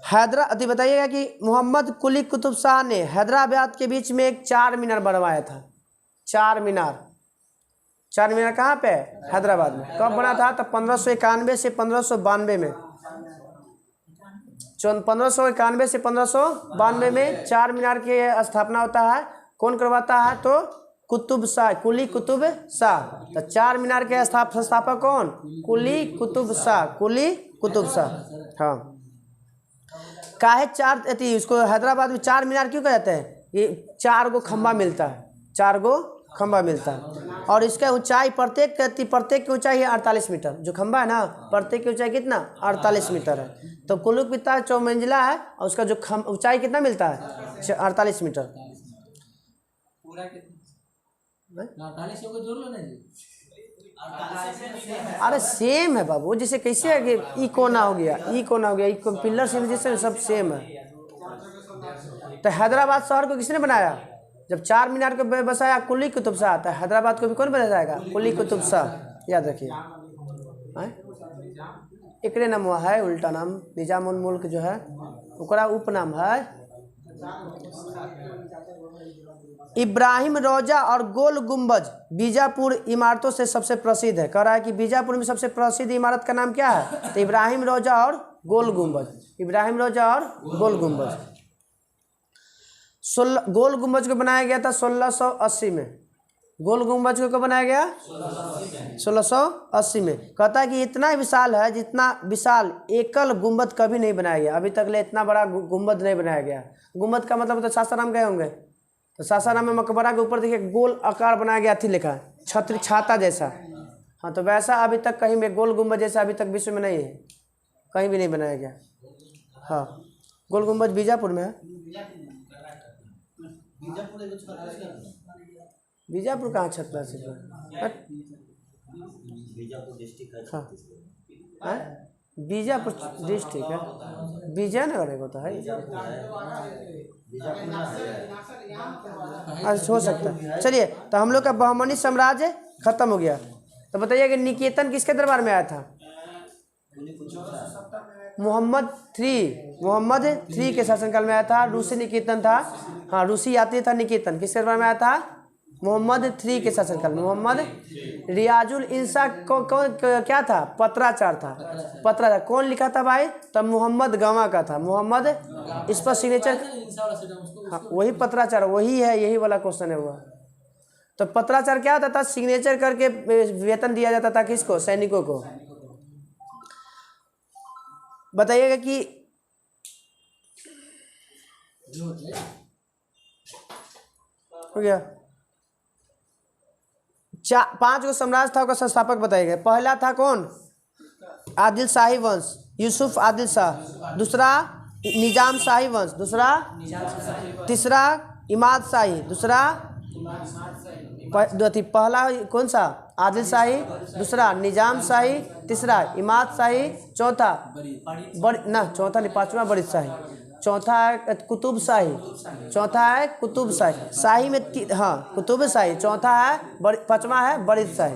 हैदराबाद बताइएगा कि मोहम्मद कुली कुतुब शाह ने हैदराबाद के बीच में एक 4 मीनार बनवाया था। 4 मीनार कहाँ पे, हैदराबाद में। कब बना था, तो 1591 से 1592 में। 1591 से 1592 में 4 मीनार की स्थापना होता है। कौन करवाता है, तो कुतुब शाह, कुली कुतुब शाह। तो 4 मीनार के संस्थापक कौन, कुली कुतुब शाह, कुली कुतुब शाह। हाँ, काहे चार थी उसको हैदराबाद में चार मीनार क्यों कहते हैं? ये 4 गो खंबा मिलता है, 4 गो खंबा मिलता है। और इसका ऊंचाई प्रत्येक की ऊंचाई है 48 मीटर। जो खंबा है ना, प्रत्येक की ऊंचाई कितना? 48 मीटर है। तो कुल्लू पिता 4 मंजिला है और उसका जो ऊंचाई कितना मिलता है? 48 मीटर। पूरा कितना? 48 को जोड़ लो ना जी। अरे सेम है बाबू, जैसे कैसे है कि ई कोना हो गया, ई कोना हो गया, ई पिलर से जैसे सब सेम है। तो हैदराबाद शहर को किसने बनाया? जब 4 मीनार को बसाया कुली कुतुब शाह, तो हैदराबाद को भी कौन बनाएगा? कुली कुतुब शाह। याद रखिए, एकरे नाम हुआ है, उल्टा नाम निजामुल मुल्क जो है ओकरा उपनाम है। इब्राहिम रोजा और गोल गुम्बज बीजापुर इमारतों से सबसे प्रसिद्ध है। कह रहा है कि बीजापुर में सबसे प्रसिद्ध इमारत का नाम क्या है? तो इब्राहिम रोजा और गोल गुम्बज। इब्राहिम रोजा और गोल गुम्बज। गोल गुम्बज को बनाया गया था 1680 में। गोल गुम्बज को कब बनाया गया? 1680 में। कहता है कि इतना विशाल है जितना विशाल एकल गुम्बद कभी नहीं बनाया गया। अभी तक ले इतना बड़ा गुम्बद नहीं बनाया गया। गुम्बद का मतलब तो सासाराम गए होंगे, तो सासाराम में मकबरा के ऊपर देखिए गोल आकार बनाया गया थी, लिखा है छत्र छाता जैसा। हाँ, तो वैसा अभी तक कहीं में गोल गुम्बद जैसा अभी तक विश्व में नहीं है, कहीं भी नहीं बनाया गया। हाँ, गोल गुम्बद बीजापुर में है। बीजापुर कहाँ छतरा से? बीजापुर डिस्ट्रिक्ट हाँ, बीजापुर डिस्ट्रिक्ट है, विजयनगर है तो है। अच्छा, हो सकता है। चलिए, तो हम लोग का बहमनी साम्राज्य खत्म हो गया। तो बताइए कि निकेतन किसके दरबार में आया था? मोहम्मद III के शासनकाल में आया था। रूसी निकेतन था। हाँ, रूसी यात्री था निकेतन। किसके दरबार में आया था? मोहम्मद III के शासनकाल में। मोहम्मद रियाजुल इंसा कौन क्या था? पत्राचार था। पत्राचार कौन लिखा था भाई? तब मोहम्मद गवां का था। मोहम्मद, इस पर सिग्नेचर। हाँ, वही पत्राचार, वही है, यही वाला क्वेश्चन है हुआ। तो पत्राचार क्या होता था? सिग्नेचर करके वेतन दिया जाता था किसको? सैनिकों को। बताइएगा कि हो गया। 5 गो साम्राज्य था, उसका संस्थापक बताइएगा। पहला था कौन? आदिल शाही वंश, यूसुफ आदिल शाह। दूसरा निजाम शाही वंश। दूसरा, तीसरा इमाद शाही। दूसरा, पहला कौन सा? आदिल शाही। दूसरा निजाम शाही। तीसरा इमाद शाही। चौथा चौथा नहीं, 5वां बरीद शाही। चौथा है कुतुब शाही। चौथा है कुतुब शाही। शाही में कुतुब शाही। चौथा है 5वां है बरीद शाही।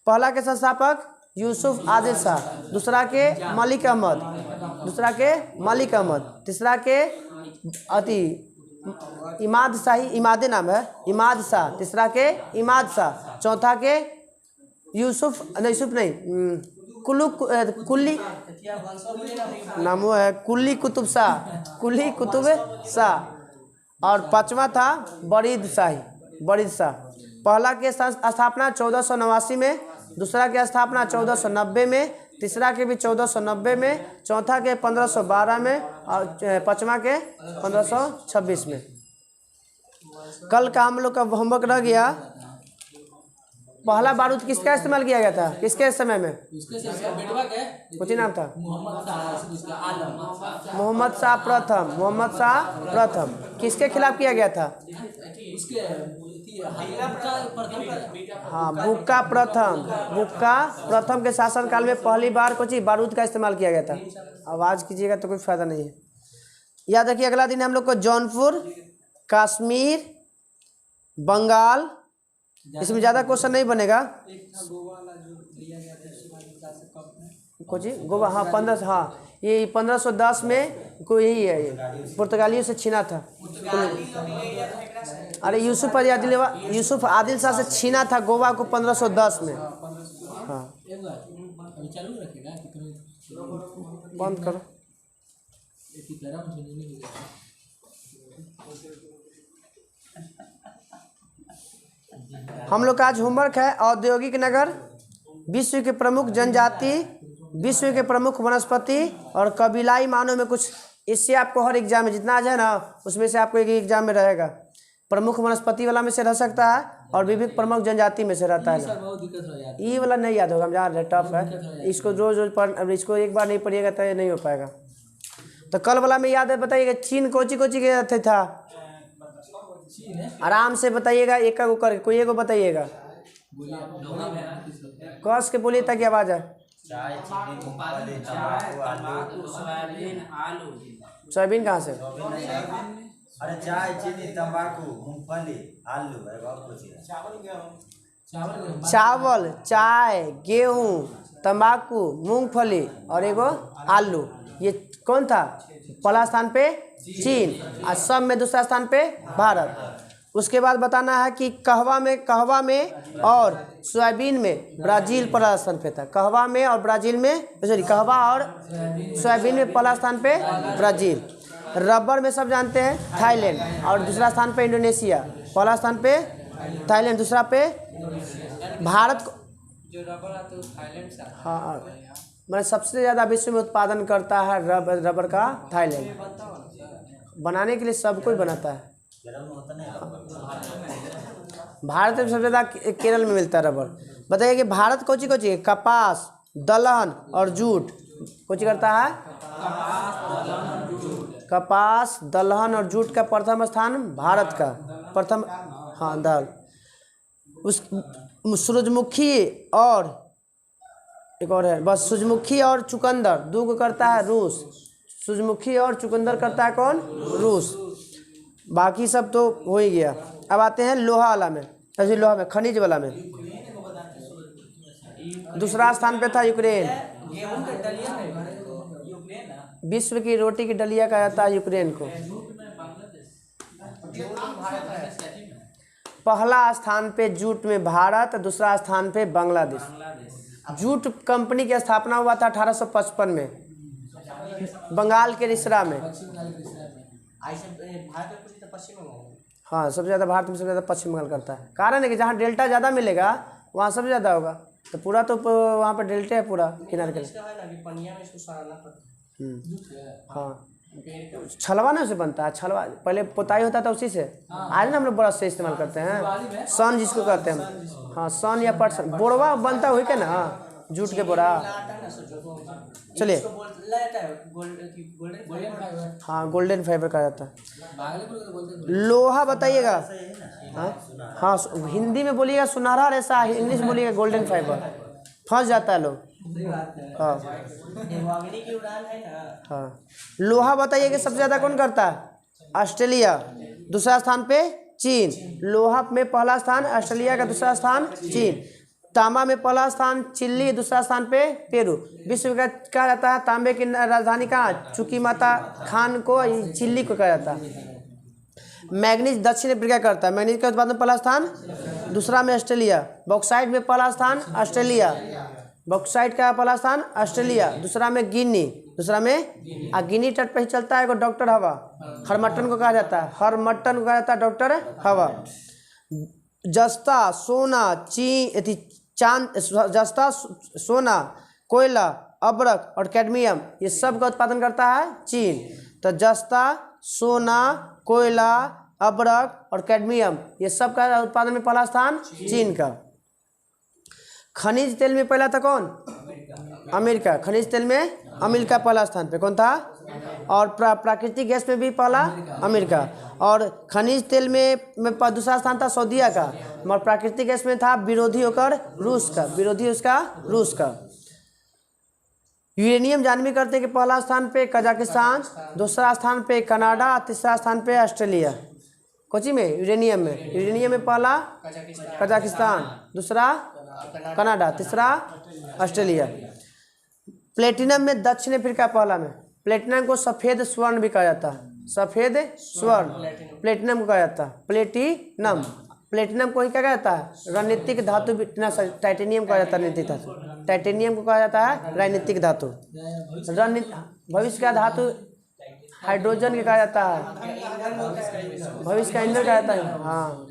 पहला के संस्थापक यूसुफ आदिल शाह। दूसरा के मलिक अहमद। तीसरा के इमाद शाही, इमादे नाम है, इमाद शाह। तीसरा के इमाद शाह। चौथा के यूसुफ नहीं, कुल्ली नाम है, कुल्ली कुतुब शाह। और 5वां था बरीद शाह। पहला के स्थापना 1489 में। दूसरा की स्थापना 1490 में। तीसरा के भी 1490 में। चौथा के 1512 में। और 5वां के 1526 में। कल का हम लोग का होमवर्क रह गया, पहला बारूद किसका इस्तेमाल किया गया था? किसके समय में? कुछ नाम था, मोहम्मद शाह प्रथम। किसके खिलाफ किया गया था? हाँ, बुक्का प्रथम के शासनकाल में पहली बार कुछ बारूद का इस्तेमाल किया गया था। आवाज़ कीजिएगा तो कोई फायदा नहीं है। याद रखिए, अगला दिन हम लोग को जौनपुर, कश्मीर, बंगाल, इसमें ज़्यादा क्वेश्चन नहीं बनेगा। कुछ गोवा, हाँ 15, हाँ ये 1510 में कोई ही है, ये पुर्तगालियों से छीना था। अरे यूसुफ आदिल शाह से छीना था गोवा को 1510 में। हाँ, बंद करो। हम लोग का आज होमवर्क है औद्योगिक नगर, विश्व के प्रमुख जनजाति, विश्व के प्रमुख वनस्पति और कबीलाई मानव में कुछ इससे आपको हर एग्जाम में जितना आ जाए ना उसमें से आपको एक एग्जाम में रहेगा। प्रमुख वनस्पति वाला में से रह सकता है और विभिन्न प्रमुख जनजाति में से रहता है सर ना। बहुत दिक्कत हो जाती ये वाला नहीं याद होगा, हम जान रहे टफ है, इसको रोज रोज पढ़, अब इसको एक बार नहीं पढ़िएगा तो ये नहीं हो पाएगा। तो कल वाला में याद है बताइएगा, चीन कोची कोची के थे था, आराम से बताइएगा, एक का करके कोई एगो बताइएगा, कस के बोलिए ताकि आवाज आए। चाय, चीनी, मूंगफली, तंबाकू, आलू। सोयाबीन कहाँ से? अरे चाय, चीनी, तंबाकू, मूंगफली, आलू है और कुछ है। चावल, चाय, गेहूँ, तंबाकू, मूंगफली और एगो आलू। ये कौन था? पहला स्थान पे चीन और सब में दूसरा स्थान पे भारत। उसके बाद बताना है कि कहवा में और सोयाबीन में ब्राज़ील पहला स्थान पे था। कहवा में और ब्राज़ील में, सॉरी, कहवा और सोयाबीन में पहला स्थान पे ब्राज़ील। रबर में सब जानते हैं थाईलैंड और दूसरा स्थान पे इंडोनेशिया। पहला स्थान पे थाईलैंड, दूसरा पे भारत को। जो रबर आता है थाईलैंड से। हाँ, मतलब सबसे ज़्यादा विश्व में उत्पादन करता है रबर का थाईलैंड। बनाने के लिए सब कोई बनाता है। भारत में सबसे ज़्यादा केरल में मिलता है रबर। बताइए कि भारत कोची कोची, कपास, दलहन और जूट कोची करता है? कपास, दलहन और जूट का प्रथम स्थान भारत का प्रथम। हाँ, दाल। उस सूरजमुखी और एक और है बस, सूरजमुखी और चुकंदर दो को करता है रूस। सूरजमुखी और चुकंदर करता है कौन? रूस। बाकी सब तो हो ही गया। अब आते हैं लोहा वाला में, ऐसे लोहा में, खनिज वाला में। दूसरा स्थान पे था यूक्रेन। विश्व की रोटी की डलिया कहा जाता है यूक्रेन को। पहला स्थान पे जूट में भारत, दूसरा स्थान पे बांग्लादेश। जूट कंपनी की स्थापना हुआ था 1855 में बंगाल के रिसरा में। हाँ, सबसे ज़्यादा भारत में सबसे ज़्यादा पश्चिम बंगाल करता है। कारण है कि जहाँ डेल्टा ज़्यादा मिलेगा वहाँ सबसे ज़्यादा होगा। तो पूरा तो वहाँ पर डेल्टा है पूरा किनारे के। हाँ, छलवा ना से बनता है। छलवा पहले पोताई होता था उसी से। आज ना हम लोग ब्रश से इस्तेमाल करते हैं, सन जिसको कहते हैं। हाँ, सन या पट बोरवा बनता हुई क्या ना, जूट के बोरा। चलिए, हाँ, गोल्डन फाइबर कहा जाता है। लोहा बताइएगा। हाँ, हिंदी में बोलिएगा सुनहरा रेशा, इंग्लिश में बोलिएगा गोल्डन फाइबर। फंस जाता है लोग। हाँ हाँ, लोहा बताइए कि सबसे ज़्यादा कौन करता है? ऑस्ट्रेलिया, दूसरा स्थान पे चीन। लोहा में पहला स्थान ऑस्ट्रेलिया का, दूसरा स्थान चीन। तांबा में पहला स्थान चिली, दूसरा स्थान पे पेरू। विश्व का कहा जाता है तांबे की राजधानी कहाँ? चुकी माता खान को चिल्ली को कहा जाता है। मैग्नीज दक्षिण अफ्रीका करता है। मैग्नीज के उत्पादन में पहला स्थान, दूसरा में ऑस्ट्रेलिया। बॉक्साइट में पहला स्थान ऑस्ट्रेलिया, बॉक्साइट का पहला स्थान ऑस्ट्रेलिया, दूसरा में गिनी, दूसरा में गिनी तट पर ही चलता है डॉक्टर हवा। हरमट्टन को कहा जाता है, हरमट्टन को कहा जाता है डॉक्टर हवा। जस्ता, सोना, चांद, जस्ता, सोना, कोयला, अब्रक और कैडमियम, ये सब का उत्पादन करता है चीन। तो जस्ता, सोना, कोयला, अब्रक और कैडमियम, ये सब का उत्पादन में पहला स्थान चीन का। खनिज तेल में पहला था कौन? अमेरिका। खनिज तेल में अमेरिका पहला स्थान पे कौन था? और प्राकृतिक गैस में भी पहला अमेरिका। और खनिज तेल में दूसरा स्थान था सऊदीया का। और प्राकृतिक गैस में था विरोधी होकर रूस का, विरोधी उसका रूस का। यूरेनियम जानवी करते हैं कि पहला स्थान पे कजाकिस्तान, दूसरा स्थान पे कनाडा, तीसरा स्थान पे ऑस्ट्रेलिया। कोची में? यूरेनियम में। यूरेनियम में पहला कजाकिस्तान, दूसरा कनाडा, तीसरा ऑस्ट्रेलिया। प्लेटिनम में दक्षिण अफ्रीका पहला में। प्लेटिनम को सफ़ेद स्वर्ण भी कहा जाता है, सफ़ेद स्वर्ण प्लेटिनम को कहा जाता है। प्लेटिनम, प्लेटिनम को ही क्या कहा जाता है? रणनीतिक धातु। टाइटेनियम कहा जाता है रणनीतिक धातु। टाइटेनियम को कहा जाता है राजनीतिक धातु। भविष्य का धातु हाइड्रोजन के कहा जाता है, भविष्य का ईंधन कहा जाता है। हाँ,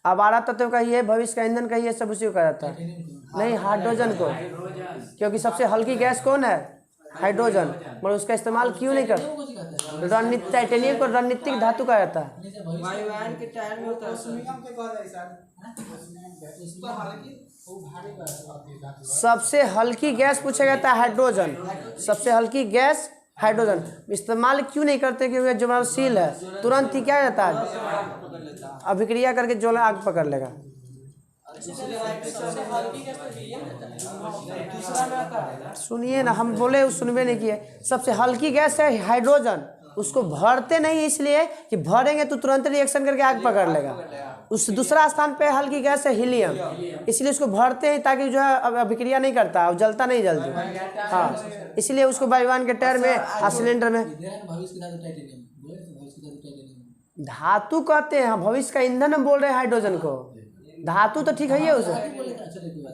आवारा तत्व का ही है, भविष्य का ईंधन का ही है, सब उसी को कहा जाता है। नहीं, हाइड्रोजन को, क्योंकि सबसे हल्की गैस कौन है? हाइड्रोजन, मगर उसका इस्तेमाल क्यों नहीं करते? कुछ कहते हैं रणनीतिक, टाइटेनियम को रणनीतिक धातु कहा जाता है। जैसे भविष्य वायुयान के टायर में होता है सर। सबसे हल्की गैस पूछा जाता है हाइड्रोजन, सबसे हल्की गैस हाइड्रोजन। इस्तेमाल क्यों नहीं करते? क्योंकि ज्वलनशील है, तुरंत ही क्या जाता है, अभिक्रिया करके ज्वलन आग पकड़ लेगा। सुनिए ना, हम बोले सुनबे नहीं किए। सबसे हल्की गैस है हाइड्रोजन, उसको भरते नहीं इसलिए कि भरेंगे तो तुरंत रिएक्शन करके आग पकड़ लेगा। उस दूसरा स्थान पे हल्की गैस है हीलियम, इसलिए उसको भरते हैं ताकि जो है अभिक्रिया नहीं करता और जलता नहीं जल्दी। हाँ, इसलिए उसको वायुयान के टायर में और सिलेंडर में भविष्य की धातु टाइटेनियम, बोले तो भविष्य की धातु टाइटेनियम धातु कहते हैं। भविष्य का ईंधन हम बोल रहे हैं हाइड्रोजन को, धातु तो ठीक है उसे,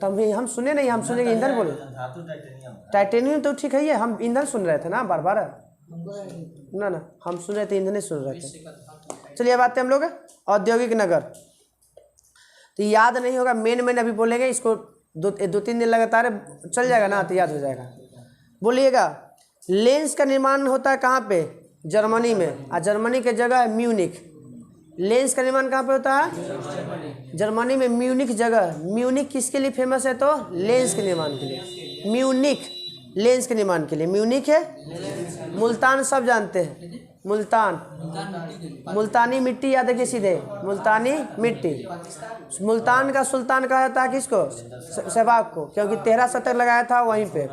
तब हम सुने नहीं, हम सुने ईंधन बोले। धातु टाइटेनियम। टाइटेनियम तो ठीक है, हम ईंधन सुन रहे थे ना बार बार, ना हम सुन रहे थे, ईंधन ही सुन रहे थे। चलिए अब आते हैं हम लोग औद्योगिक नगर। तो याद नहीं होगा, मेन अभी बोलेंगे, इसको दो तीन दिन लगातार चल जाएगा ना तो याद हो जाएगा। बोलिएगा, लेंस का निर्माण होता है कहाँ पे? जर्मनी में, और जर्मनी की जगह है म्यूनिख। लेंस का निर्माण कहाँ पे होता है? जर्मनी में, म्यूनिख जगह। म्यूनिख किसके लिए फेमस है? तो लेंस के निर्माण के लिए। म्यूनिख लेंस के निर्माण के लिए। म्यूनिख है। मुल्तान सब जानते हैं, मुल्तान, मुल्तानी मिट्टी याद रखिए सीधे, मुल्तानी मिट्टी। मुल्तान का सुल्तान कहा जाता है किसको? सहवाग को, क्योंकि 13 शतक लगाया था वहीं पे।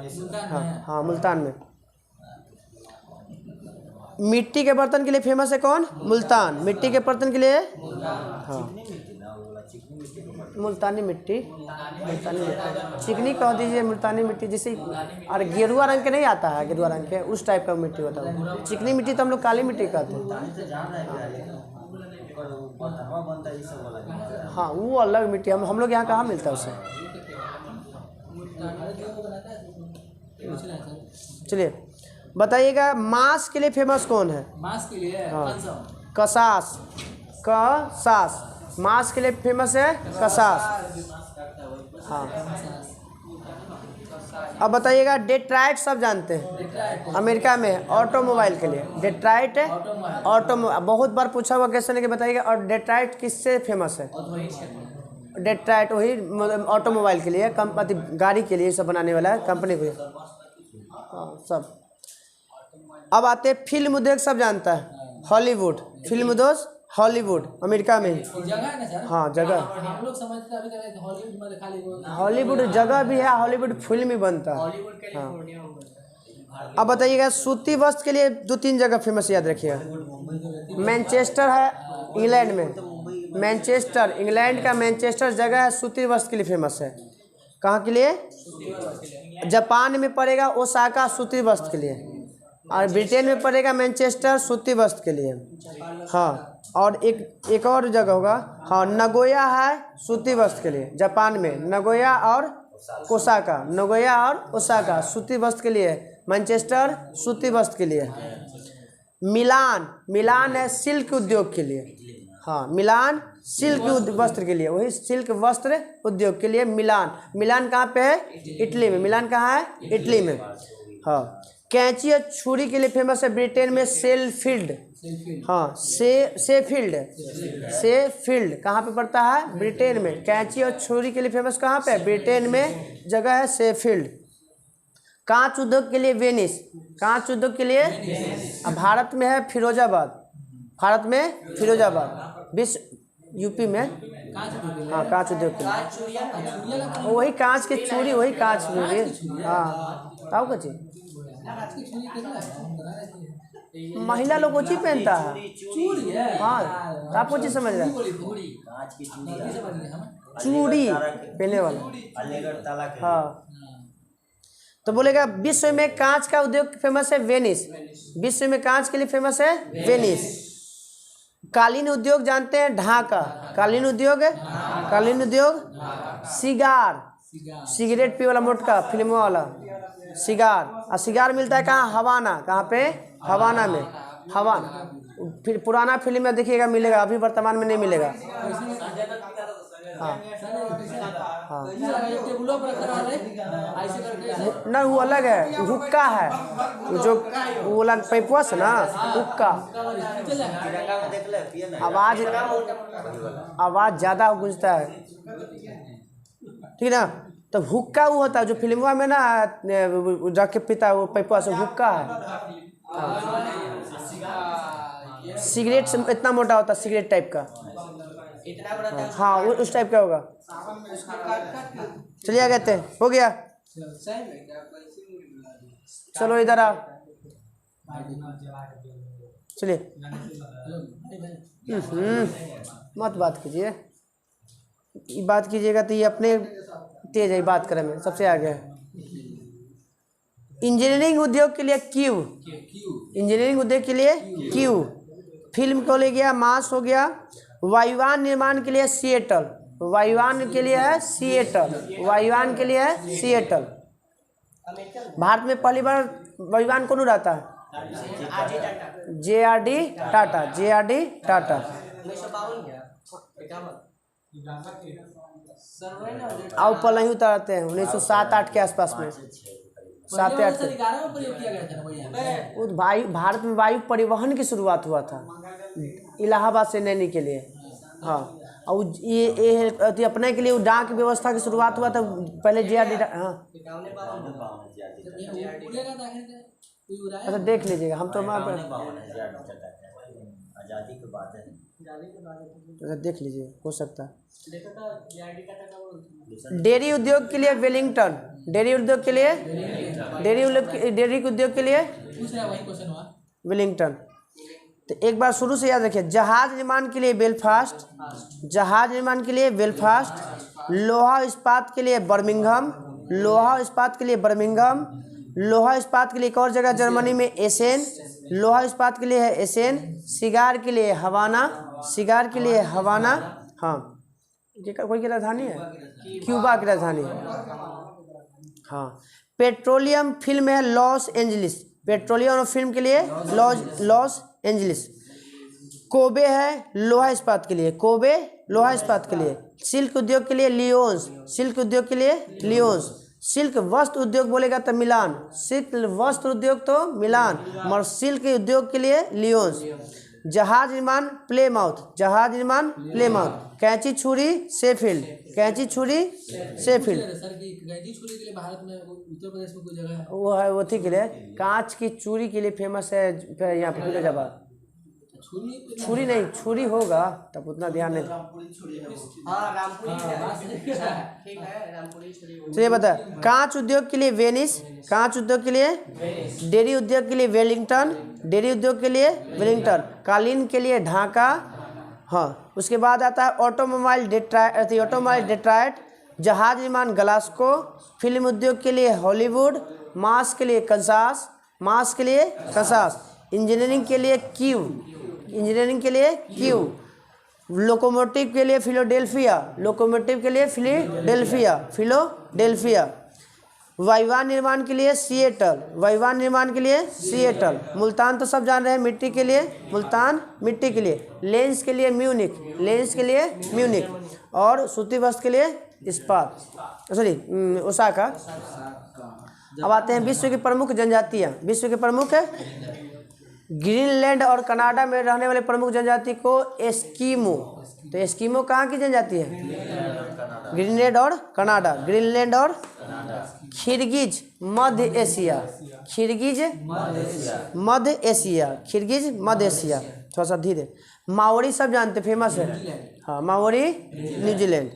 हाँ, मुल्तान में। मिट्टी के बर्तन के लिए फेमस है कौन? मुल्तान। मिट्टी के बर्तन के लिए हाँ मुल्तानी मिट्टी, मुल्तानी मिट्टी, चिकनी कह दीजिए, मुल्तानी मिट्टी। जैसे और गेरुआ रंग के नहीं आता है, गेरुआ रंग के उस टाइप का मिट्टी होता है। चिकनी मिट्टी तो हम लोग काली मिट्टी कहते हैं। हाँ, वो अलग मिट्टी, हम लोग यहाँ कहाँ मिलता है उसे। चलिए बताइएगा, मांस के लिए फेमस कौन है? मांस के लिए कसास। कसास मांस के लिए फेमस है, कसास। हाँ, अब बताइएगा, डेट्राइट सब जानते हैं, अमेरिका में ऑटोमोबाइल के लिए। डेट्राइट ऑटोमोबाइल बहुत बार पूछा हुआ क्वेश्चन है कि बताइएगा, और डेट्राइट किससे फेमस है? डेट्राइट वही ऑटोमोबाइल के लिए, गाड़ी के लिए सब बनाने वाला है कंपनी को। हाँ सब। अब आते हैं फिल्म उद्योग सब जानता है, हॉलीवुड। फिल्म उद्योग हॉलीवुड अमेरिका में। जगह है ना सर? हाँ जगह। हम लोग समझते हैं अभी तक हॉलीवुड में खाली हॉलीवुड जगह भी है, हॉलीवुड फिल्म भी बनता है। अब बताइएगा, सूती वस्त्र के लिए 2-3 जगह फेमस याद रखिएगा। मैनचेस्टर है इंग्लैंड में, मैनचेस्टर इंग्लैंड का मैनचेस्टर जगह है, सूती वस्त्र के लिए फेमस है। कहाँ के लिए? जापान में पड़ेगा ओसाका, सूती वस्त्र के लिए। और ब्रिटेन में पड़ेगा मैनचेस्टर, सूती वस्त्र के लिए। हाँ, और एक और जगह होगा, हाँ नगोया है सूती वस्त्र के लिए, जापान में। नगोया और ओसाका, नगोया और ओसाका सूती वस्त्र के लिए। मैनचेस्टर सूती वस्त्र के लिए। मिलान है सिल्क उद्योग के लिए। हाँ, मिलान सिल्क वस्त्र के लिए, वही सिल्क वस्त्र उद्योग के लिए मिलान कहाँ पे है? इटली में। मिलान कहाँ है? इटली में। हाँ, कैंची और छुरी के लिए फेमस है ब्रिटेन में सेलफील्ड। हाँ, सेफील्ड कहाँ पे पड़ता है? ब्रिटेन में। कैंची और छुरी के लिए फेमस कहाँ पे? ब्रिटेन में जगह है सेफील्ड। कांच उद्योग के लिए वेनिस, कांच उद्योग के लिए भारत में है फिरोजाबाद, भारत में फिरोजाबाद। विश्व यूपी में। हाँ, कांच उद्योग के लिए वही कांच की चूड़ी, वही कांच चूड़ी। हाँ, ताऊ का चीज महिला लोग वो चीज पहनता है। चूड़ी है। हाँ, आप वो चीज समझ रहे हैं, चूड़ी पहने वाला। हाँ, तो बोलेगा विश्व में कांच का उद्योग फेमस है वेनिस। विश्व में कांच के लिए फेमस है वेनिस। कालीन उद्योग जानते हैं, ढाका। कालीन उद्योग है, कालीन उद्योग। सिगरेट पी वाला मोटका फिल्मों वाला सिगार। और सिगार मिलता है कहाँ? हवाना। कहाँ पे? हवाना में। हवा। फिर पुराना फिल्म में देखिएगा मिलेगा, अभी वर्तमान में नहीं मिलेगा। हाँ हाँ टेबलों पर रखा है ऐसे करके ना, वो अलग है, हुक्का है वो जो वो अलग पैपुआ से ना हुक्का। तिरंगा में देख ले, पिए ना आवाज़ ज़्यादा गूंजता है, ठीक ना। तो हुक्का वो होता है जो फिल्मवा में ना रख के पीता है, वो पैपुआ से हुक्का है। सिगरेट से इतना मोटा होता है, सिगरेट टाइप का। हाँ वो उस टाइप का होगा। चलिए आ गए थे, हो गया। चलो इधर आओ, चलिए। मत बात कीजिए, बात कीजिएगा तो ये अपने तेज है बात करने में, सबसे आगे है। इंजीनियरिंग उद्योग के लिए क्यू, इंजीनियरिंग उद्योग के लिए क्यू। फिल्म को ले गया, मास हो गया। वायुयान निर्माण के लिए सिएटल, वायुयान के लिए है सिएटल, वायुयान के लिए है सिएटल। भारत में पहली बार वायुयान कौन उड़ाता है? JRD Tata, JRD Tata. आओ पल नहीं उतारते हैं 1907-8 के आसपास में, 7-8 के। 11 में प्रयोग किया गया था वही। वो भारत में वायु परिवहन की शुरुआत हुआ था इलाहाबाद से नैनी के लिए। हाँ, और ये अपने के लिए वो डाक व्यवस्था की शुरुआत हुआ था पहले JRD। हाँ अच्छा देख लीजिएगा, हम तो आजादी के बाद है, अच्छा देख लीजिए, हो सकता है। डेयरी उद्योग के लिए वेलिंगटन, डेयरी उद्योग के लिए डेयरी उद्योग के लिए वेलिंगटन। तो एक बार शुरू से याद रखिए, जहाज निर्माण के लिए बेलफास्ट, जहाज निर्माण के लिए बेलफास्ट। लोहा इस्पात के लिए बर्मिंघम, लोहा इस्पात के लिए बर्मिंघम। लोहा इस्पात के लिए एक और जगह जर्मनी में एसेन, लोहा इस्पात के लिए है एसेन। सिगार के लिए हवाना, सिगार के लिए हवाना। हाँ कोई की राजधानी है, क्यूबा की राजधानी है। हाँ पेट्रोलियम फिल्म है लॉस एंजलिस, पेट्रोलियम फिल्म के लिए लॉस एंजलिस। कोबे है लोहा इस्पात के लिए, कोबे लोहा इस्पात के लिए। सिल्क उद्योग के लिए लियोन्स, सिल्क उद्योग के लिए लियोन्स। सिल्क वस्त्र उद्योग बोलेगा तो मिलान, सिल्क वस्त्र उद्योग तो मिलान, और सिल्क उद्योग के लिए लियोन्स। जहाज निर्माण प्लेमाउथ, जहाज निर्माण प्लेमाउथ। कैंची छुरी शेफील्ड, कैंची छुरी शेफील्ड। सर की कैंची छुरी के लिए भारत में उत्तर प्रदेश में कोई जगह है? वो है वो ठीक है, कांच की चूड़ी के लिए फेमस है यहाँ पे फिरोजाबाद। छुरी नहीं, छुरी होगा तब उतना ध्यान नहीं। चलिए बता, कांच उद्योग के लिए वेनिस, कांच उद्योग के लिए। डेयरी उद्योग के लिए वेलिंगटन, डेयरी उद्योग के लिए वेलिंगटन। कालीन के लिए ढाका। हाँ उसके बाद आता है ऑटोमोबाइल डेट्रायट। जहाज निर्माण ग्लास्को। फिल्म उद्योग के लिए हॉलीवुड। मास के लिए कंसास, मास के लिए कंसास। इंजीनियरिंग के लिए क्यू, इंजीनियरिंग के लिए क्यू। लोकोमोटिव के लिए फिलाडेल्फिया, लोकोमोटिव के लिए फिलाडेल्फिया, फिलाडेल्फिया। वायुयान निर्माण के लिए सिएटल, वायुयान निर्माण के लिए सिएटल। मुल्तान तो सब जान रहे हैं, मिट्टी के लिए मुल्तान, मिट्टी के लिए। लेंस के लिए म्यूनिक, लेंस के लिए म्यूनिक। और सूती वस्त्र के लिए इस्पात, सॉरी ओसाका। अब आते हैं विश्व की प्रमुख जनजातियाँ, विश्व के प्रमुख ग्रीनलैंड और कनाडा में रहने वाले प्रमुख जनजाति को एस्कीमो। तो एस्कीमो कहाँ की जनजाति है? ग्रीनलैंड और कनाडा, ग्रीनलैंड और। खिरगिज मध्य एशिया, खिरगिज मध्य एशिया, खिरगिज मध्य एशिया। थोड़ा सा धीरे। माओरी सब जानते, फेमस है। हाँ माओरी न्यूजीलैंड।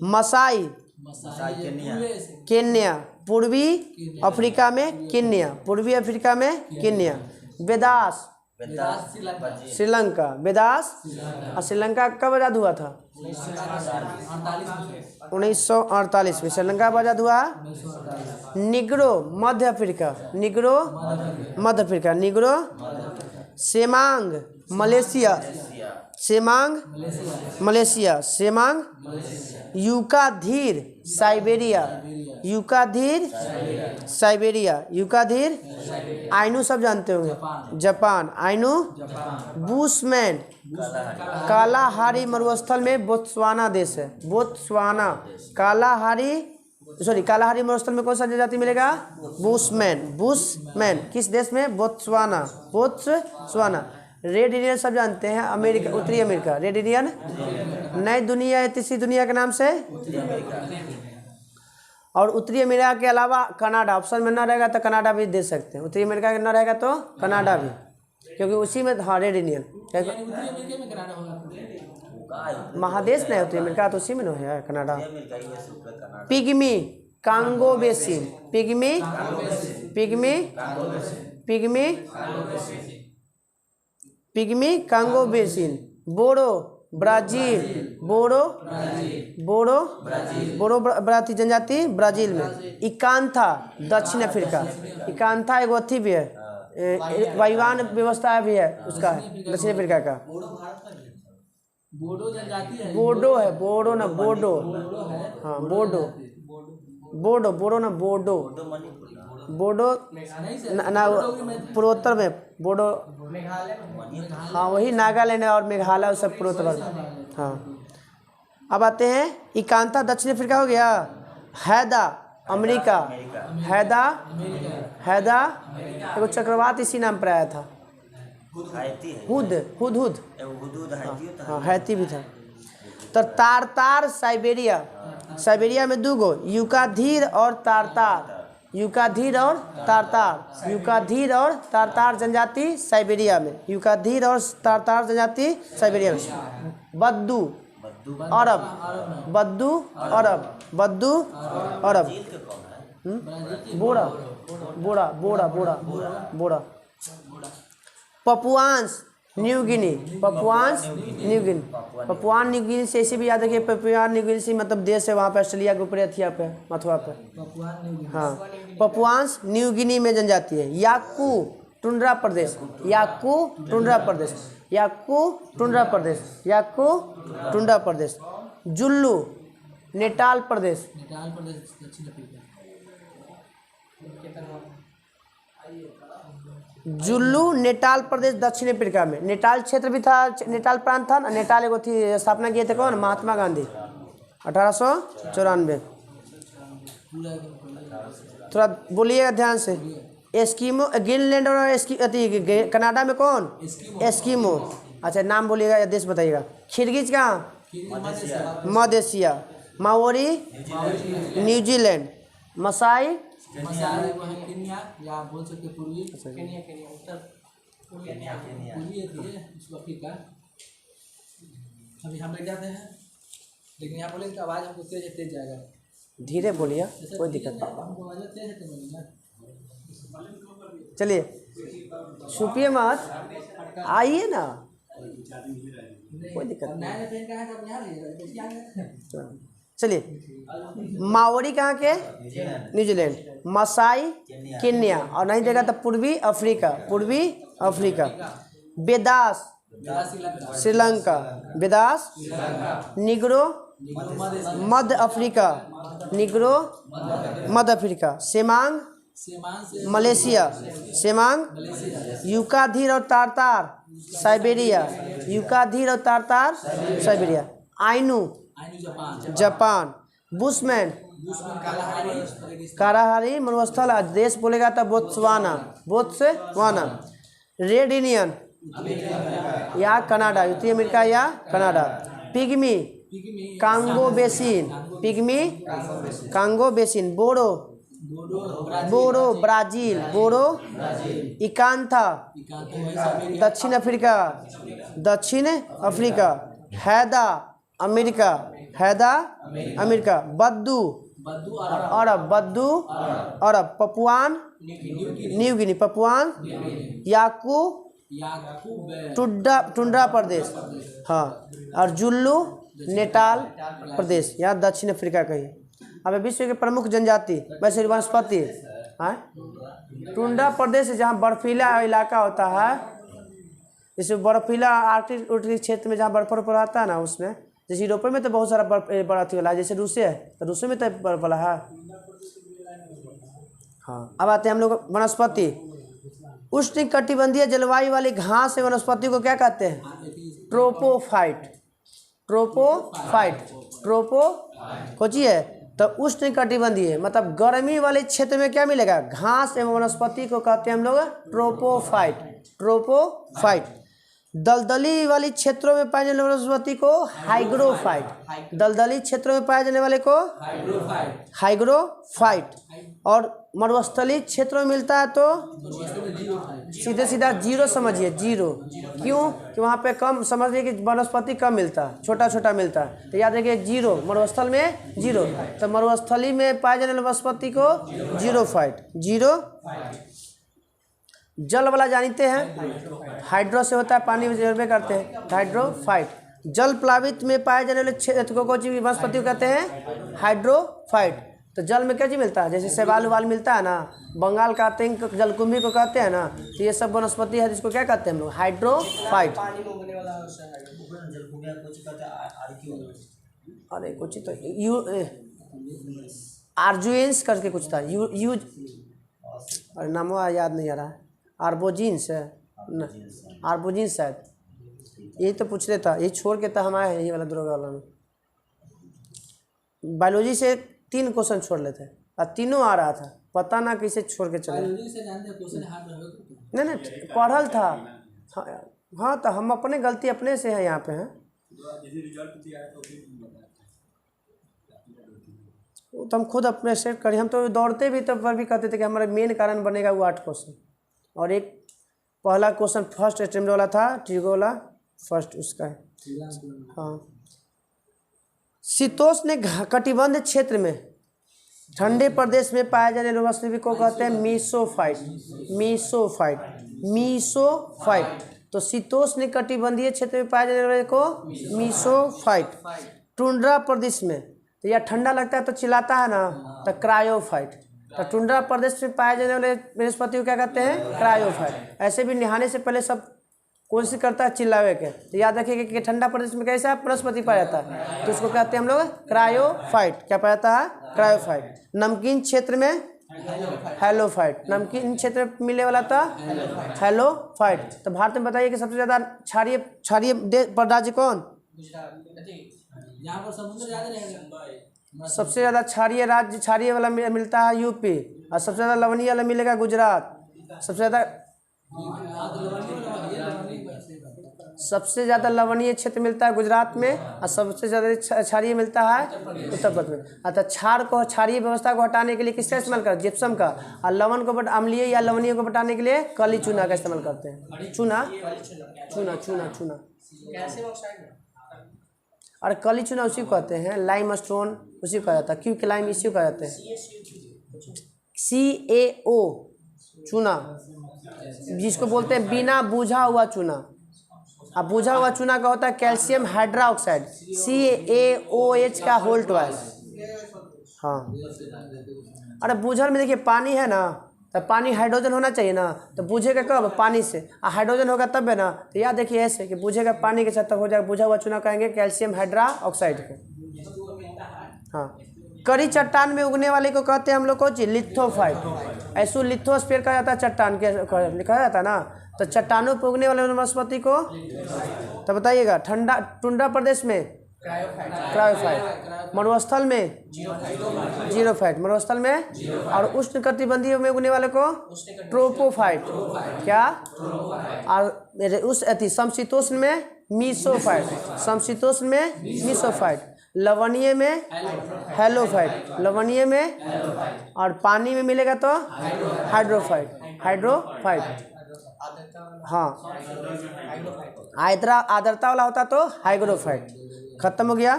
मसाई केन्या, पूर्वी अफ्रीका में केन्या, पूर्वी अफ्रीका में केन्या। वेदास श्रीलंका, वेदास और श्रीलंका कब आज़ाद हुआ था? 1948 में श्रीलंका आज़ाद हुआ। निग्रो मध्य अफ्रीका, निग्रो मध्य Africa, Negro. Semang Malaysia, Semang Malaysia, Semang Yukaghir Siberia, Yukaghir Siberia, Yukaghir Ainu सब जानते होंगे, जापान, आइनू बुशमैन कालाहारी मरुस्थल में बोत्सवाना देश है, बोत्सवाना कालाहारी मरुस्थल में कौन सा जाति मिलेगा? बुशमैन, बुशमैन किस देश में? Botswana, Botswana. रेड इंडियन सब जानते हैं, अमेरिका, उत्तरी अमेरिका, रेड इंडियन। नई दुनिया है तीसरी दुनिया के नाम से, और उत्तरी अमेरिका के अलावा कनाडा ऑप्शन में ना रहेगा तो कनाडा भी दे सकते हैं, उत्तरी अमेरिका के ना रहेगा तो कनाडा भी, क्योंकि उसी में हाँ रेड इंडियन महादेश नहीं, उत्तरी अमेरिका तो उसी में नहीं है Canada. Pygmy Congo basin, pygmy pygmy pygmy pygmy Congo basin, बोडो ब्राजील, बोडो ब्राजील जनजाति ब्राजील में। इकांथा दक्षिण अफ्रीका, इकांथा एगो अथी भी है, वायुयान व्यवस्था भी है उसका, दक्षिण अफ्रीका का। बोडो जनजाति है, बोडो है, बोडो ना बोडो, हाँ बोडो, बोडो बोडो ना बोडो, बोडो ना पूर्वोत्तर में बोडो, हाँ वही नागालैंड और मेघालय सब पूर्वोत्तर। हाँ अब आते हैं इकांता दक्षिण अफ्रीका हो गया। हैदा अमेरिका, हैदा एगो चक्रवात इसी नाम पर आया था, हुद हाँ हैती भी था। तो तारतार साइबेरिया, साइबेरिया में दो गो, यूकाधीर और तारतार, यूकाधीर और तारतार, यूकाधीर और तारतार जनजाति साइबेरिया में, यूकाधीर और तारतार जनजाति साइबेरिया में। बद्दू अरब, बद्दू अरब, बद्दू अरब, Bora Bora Bora Bora Bora. Papuans New Guinea, Papuans New Guinea, Papuan New Guinea से ऐसे भी याद रखिए, पपुआन न्यू गिनी से मतलब देश है वहाँ पे, ऑस्ट्रेलिया के ऊपर अथिया पे मथुआ पे। हाँ पपुआंस न्यू गिनी में जनजाति है। याकू टुंड्रा प्रदेश, याकू टुंड्रा प्रदेश, याकू टुंड्रा प्रदेश, याकू टुंड्रा प्रदेश। जुल्लू नेटाल प्रदेश, नेपाल प्रदेश दक्षिण अफ्रीका। जुल्लू नेटाल प्रदेश दक्षिण अफ्रीका में। नेटाल क्षेत्र भी था, नेटाल प्रांत था ना, नेटाल एगो थी, स्थापना किए थे कौन? महात्मा गांधी 1894। थोड़ा बोलिएगा ध्यान से। एस्किमो ग्रीनलैंड और कनाडा में कौन? एस्किमो। अच्छा नाम बोलिएगा या देश बताइएगा। खिरगिज कहाँ? मध्य Asia. Maori New Zealand. Masai Kenya या बोल सकते पूर्वी केन्या, उत्तर पूर्वी उसको अफ्रीका। अभी हम बैठ जाते हैं, लेकिन यहाँ बोलेंगे तो आवाज़ हमको तेज जाएगा। धीरे बोलिए, कोई दिक्कत नहीं। हमको आवाज़ तेज है। चलिए छुपिए मत, आइए ना, कोई दिक्कत नहीं। चलिए माओरी कहाँ के? न्यूजीलैंड। मसाई केन्या, और नहीं देगा तो पूर्वी अफ्रीका, पूर्वी अफ्रीका। बेदास श्रीलंका, बेदास निग्रो मध्य अफ्रीका, निग्रो मध्य अफ्रीका। Semang Malaysia, Semang. यूकाधीर और तारतार साइबेरिया, यूकाधीर और Tartar Siberia. Ainu Japan. Bushman Kalahari मरुस्थल देश बोलेगा तो बोत्सवाना, बोत्सवाना। रेड इंडियन या कनाडा, उत्तरी अमेरिका या Canada. Pygmy Congo basin, Pygmy Congo basin. बोडो ब्राजील, बोडो। इकांथा दक्षिण अफ्रीका, दक्षिण Africa. Haida America, Haida America. बद्दू अरब, बद्दू Arab. Papuan New Guinea, Papuan. याकू tundra प्रदेश, हाँ। और जुल्लू नेटाल प्रदेश, यहाँ दक्षिण अफ्रीका का ही। अब विश्व के प्रमुख जनजाति वैसे वनस्पति है टुंड्रा प्रदेश, जहाँ बर्फीला इलाका होता है जैसे बर्फीला आर्कटिक क्षेत्र में जहाँ बर्फ आता है ना, उसमें जैसे यूरोप में तो बहुत सारा बर्फ वाला है, जैसे रूसिया है तो रूसिया में तो बर्फ वाला है। हाँ, अब आते हैं हम लोग वनस्पति। उष्णकटिबंधीय जलवायु वाली घास एवं वनस्पति को क्या कहते हैं? ट्रोपोफाइट। ट्रोपोफाइट, ट्रोपो खोजिए। तो उष्णकटिबंधीय मतलब गर्मी वाले क्षेत्र में क्या मिलेगा? घास एवं वनस्पति को कहते हैं हम लोग ट्रोपोफाइट। ट्रोपोफाइट। दलदली वाली क्षेत्रों में पाए जाने वाले वनस्पति को हाइग्रोफाइट। दलदली क्षेत्रों में पाए जाने वाले को हाइग्रोफाइट। और मरुस्थलीय क्षेत्रों में मिलता है तो सीधे सीधा जीरो समझिए, जीरो। क्यों? कि वहाँ पे कम, समझिए कि वनस्पति कम मिलता है, छोटा छोटा मिलता है, तो याद रखिए जीरो। मरुस्थल में जीरो, तो मरुस्थली में पाए जाने वाले वनस्पति को जीरोफाइट। जीरो। जल वाला जानते हैं, हाइड्रो से होता है, पानी में जलवे करते हैं, हाइड्रोफाइट। जल प्लावित में पाए जाने वाले क्षेत्र को कौन वनस्पति को कहते हैं? हाइड्रोफाइट। तो जल में क्या चीज मिलता है? जैसे शैवाल उवाल मिलता है ना, बंगाल का तिंक जलकुंभी को कहते हैं ना, तो ये सब वनस्पति है जिसको क्या कहते हैं हम लोग? हाइड्रोफाइट। अरे कुछ तो आर्जुएंस करके कुछ था, अरे नाम याद नहीं आ रहा है। आर्बोजीन्स है, आर्बोजीन्स शायद, यही तो पूछ रहे था, यही छोड़ के था हमारे यही वाला दुर्गा वाला में। बायोलॉजी से 3 क्वेश्चन छोड़ लेते और तीनों आ रहा था, पता ना कैसे छोड़ के चले। नहीं पढ़ल था। हाँ तो हम अपने गलती अपने से है यहाँ पे हैं। तो हम खुद अपने से करें। हम तो दौड़ते भी तब पर भी कहते थे कि हमारा मेन कारण बनेगा वो 8 क्वेश्चन, और एक पहला क्वेश्चन फर्स्ट अटेम्प्ट वाला था, ट्रिगो वाला फर्स्ट उसका है। हाँ, शीतोष्ण कटिबंध क्षेत्र में ठंडे प्रदेश में पाए जाने वाले वनस्पति को कहते हैं मीसोफाइट। मीसोफाइट, मीसोफाइट। तो शीतोष्ण कटिबंधीय क्षेत्र में पाए जाने वाले को मीसोफाइट। टुंड्रा प्रदेश में तो यह ठंडा लगता है तो चिल्लाता है ना, तो क्रायोफाइट। तो टुंड्रा प्रदेश में पाए जाने वाले वनस्पति को क्या कहते हैं? क्रायोफाइट। ऐसे भी नहाने से पहले सब कोशिश करता है चिल्लावे के, तो याद रखिएगा कि ठंडा प्रदेश में कैसा वनस्पति पाया जाता है, तो उसको कहते हैं हम लोग क्रायोफाइट। क्या पाया जाता है? क्रायोफाइट। नमकीन क्षेत्र में हेलोफाइट। नमकीन क्षेत्र में मिलने वाला था हेलोफाइट। तो भारत में बताइए कि सबसे ज़्यादा क्षारीय राज्य कौन? सबसे ज़्यादा क्षारीय राज्य, क्षारीय वाला मिलता है यूपी, और सबसे ज़्यादा लवणीय वाला मिलेगा गुजरात। सबसे ज़्यादा लवणीय क्षेत्र मिलता है गुजरात में, और सबसे ज़्यादा क्षारीय मिलता है उत्तर प्रदेश में। अतः क्षार को, क्षारीय व्यवस्था को हटाने के लिए किसका इस्तेमाल करते हैं? जिप्सम का। और लवण को अम्लीय या लवणीय को हटाने के लिए काली चूना का इस्तेमाल करते हैं। चूना चूना चूना चूना और काली चूना उसी को कहते हैं। लाइम स्टोन उसी को कहा जाता है, क्योंकि लाइम इसी को कहते हैं। CaO चूना, जिसको बोलते हैं बिना बूझा हुआ चूना। अब बूझा हुआ चूना का होता है कैल्शियम हाइड्रोक्साइड, CaOH का होल 12। हाँ, अरे बूझल में देखिए पानी है ना, तो पानी हाइड्रोजन होना चाहिए ना, तो बूझेगा कब? पानी से। और हाइड्रोजन होगा तब है ना, तो याद देखिए ऐसे कि बूझेगा पानी के साथ तब हो जाएगा बूझा हुआ चूना, कहेंगे कैल्शियम हाइड्रोक्साइड को। हाँ, कड़ी चट्टान में उगने वाले को कहते हैं हम लोग को लिथोफाइट। ऐसो लिथोस्फीयर कहा जाता है, चट्टान के लिखा जाता है ना, तो चट्टानों पर उगने वाले वनस्पति को तो बताइएगा। ठंडा टुंड्रा प्रदेश में क्रायोफाइट, मरुस्थल में जीरोफाइट, मरुस्थल में। और उष्णकटिबंधीय में उगने वाले को ट्रोपोफाइट। क्या? और उस समशीतोष्ण में मीसोफाइट, समशीतोष्ण में मीसोफाइट। लवणीय में हेलोफाइट, लवणीय में। और पानी में मिलेगा तो हाइड्रोफाइट, हाइड्रोफाइट। हाँ, आर्द्रता वाला होता तो हाइग्रोफाइट। खत्म हो गया।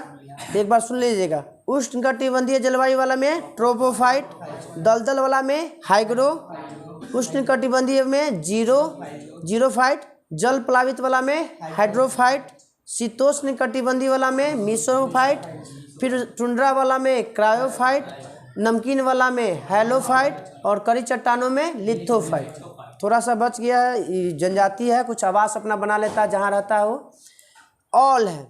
एक बार सुन लीजिएगा। उष्णकटिबंधीय जलवायु वाला में ट्रोपोफाइट, दलदल वाला में हाइग्रो, उष्णकटिबंधीय में जीरोफाइट, जल प्लावित वाला में हाइड्रोफाइट, शीतोष्ण कटिबंधीय वाला में मीसोफाइट, फिर टुंड्रा वाला में क्रायोफाइट, नमकीन वाला में हेलोफाइट, और कड़ी चट्टानों में लिथोफाइट। थोड़ा सा बच गया है, ये जनजाति है, कुछ आवास अपना बना लेता है जहाँ रहता है वो। ऑल है,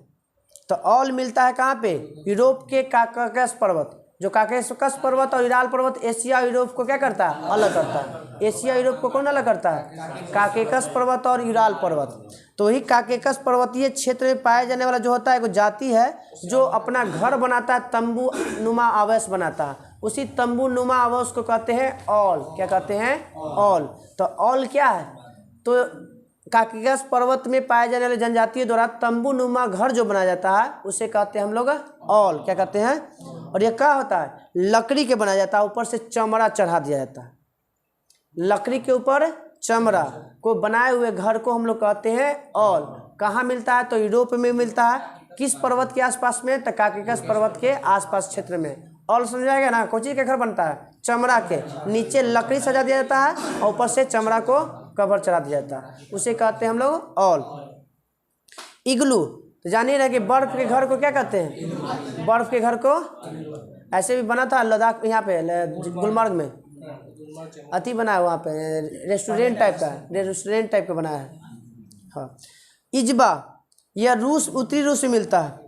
तो ऑल मिलता है कहाँ पे? यूरोप के काकाकस पर्वत। जो काकाकस पर्वत और यूराल पर्वत एशिया यूरोप को क्या करता है? अलग करता है। एशिया यूरोप को कौन अलग करता है? काकाकस पर्वत और यूराल पर्वत। तो ही काकाकस पर्वतीय क्षेत्र में पाए जाने वाला जो होता है, एक जाति है जो अपना घर बनाता है, तंबू नुमा आवास बनाता है। उसी तंबू नुमा आवास को कहते हैं ऑल। क्या कहते हैं? ऑल। तो ऑल क्या है? तो काकाकस पर्वत में पाए जाने वाले जनजातियों द्वारा तंबू नुमा घर जो बनाया जाता है उसे कहते हैं हम लोग ऑल। क्या कहते हैं? और ये क्या होता है? लकड़ी के बनाया जाता है, ऊपर से चमड़ा चढ़ा दिया जाता है। लकड़ी के ऊपर चमड़ा को बनाए हुए घर को हम लोग कहते हैं ऑल। कहाँ मिलता है? तो यूरोप में मिलता है। किस पर्वत के आसपास में? तो काकाकस पर्वत के आसपास क्षेत्र में। ऑल समझाएगा ना? कोई चीज़ का घर बनता है? चमड़ा के नीचे लकड़ी सजा दिया जाता है और ऊपर से चमड़ा को कवर चढ़ा दिया जाता है, उसे कहते हैं हम लोग ऑल। इग्लू, तो जानिए ना कि बर्फ के घर को क्या कहते हैं? बर्फ के घर को ऐसे भी बना था लद्दाख, यहाँ पे गुलमर्ग में अति बना है, वहाँ पे रेस्टोरेंट टाइप का बनाया है। हाँ, इजबा, यह रूस, उत्तरी रूस में मिलता है।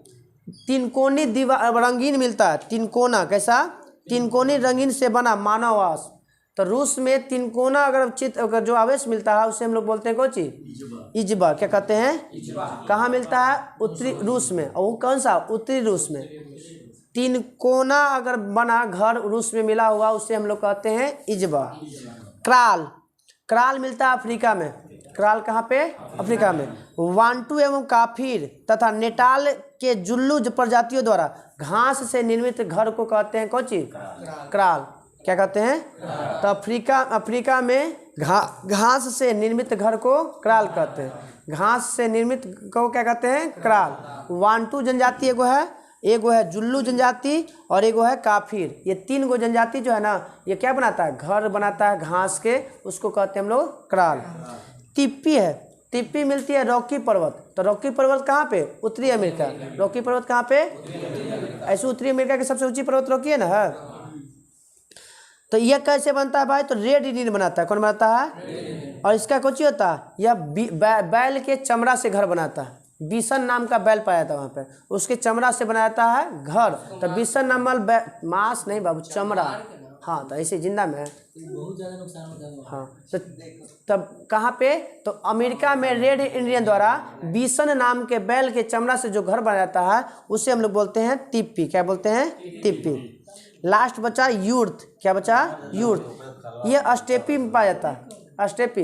तिनकोनी दीवार रंगीन मिलता है। तिनकोना कैसा? तिनकोनी रंगीन से बना मानव आवास। तो रूस में तिनकोना अगर जो आवेश मिलता है उसे हम लोग बोलते हैं कौन चीज? इजबा। क्या कहते हैं? कहाँ मिलता है? उत्तरी रूस में। और वो कौन सा? उत्तरी रूस में। तिनकोना अगर बना घर रूस में मिला हुआ उसे हम लोग कहते हैं इजबा। क्राल, क्राल मिलता है अफ्रीका में। क्राल कहाँ पे? अफ्रीका में। वांटू एवं काफिर तथा नेटाल के जुल्लू प्रजातियों द्वारा घास से निर्मित घर को कहते हैं कौन चीज? क्राल। क्या कहते हैं? तो अफ्रीका में घास से निर्मित घर को क्राल कहते हैं। घास से निर्मित को क्या कहते हैं? क्राल। वांटू जनजाति एगो है जुल्लू जनजाति और एगो है काफिर। ये 3 गो जनजाति जो है ना, ये क्या बनाता है? घर बनाता है घास के, उसको कहते हैं हम लोग क्राल। तिप्पी है, तिप्पी मिलती है रॉकी पर्वत। तो रॉकी पर्वत कहाँ पे? उत्तरी अमेरिका। रॉकी पर्वत कहाँ पे? ऐसे उत्तरी अमेरिका की सबसे ऊंची पर्वत रॉकी है ना। तो यह कैसे बनता है भाई? तो रेड इंडियन बनाता है। कौन बनाता है? और इसका कुछ होता है, यह बैल के चमड़ा से घर बनाता है। बिसन नाम का बैल पाया था वहाँ पे, उसके चमड़ा से बनाता है घर। तो बिसन नामल मांस नहीं बाबू, चमड़ा। हाँ, तो ऐसे जिंदा में है। बहुत ज़्यादा नुकसान होता है। हाँ, तो तब कहाँ पे? तो अमेरिका में रेड इंडियन द्वारा बिसन नाम के बैल के चमड़ा से जो घर बनाता है उसे हम लोग बोलते हैं तिप्पी। क्या बोलते हैं? तिप्पी। लास्ट बचा यूर्थ। क्या बचा? यूर्थ। ये अस्टेपी में पाया जाता है। अस्टेपी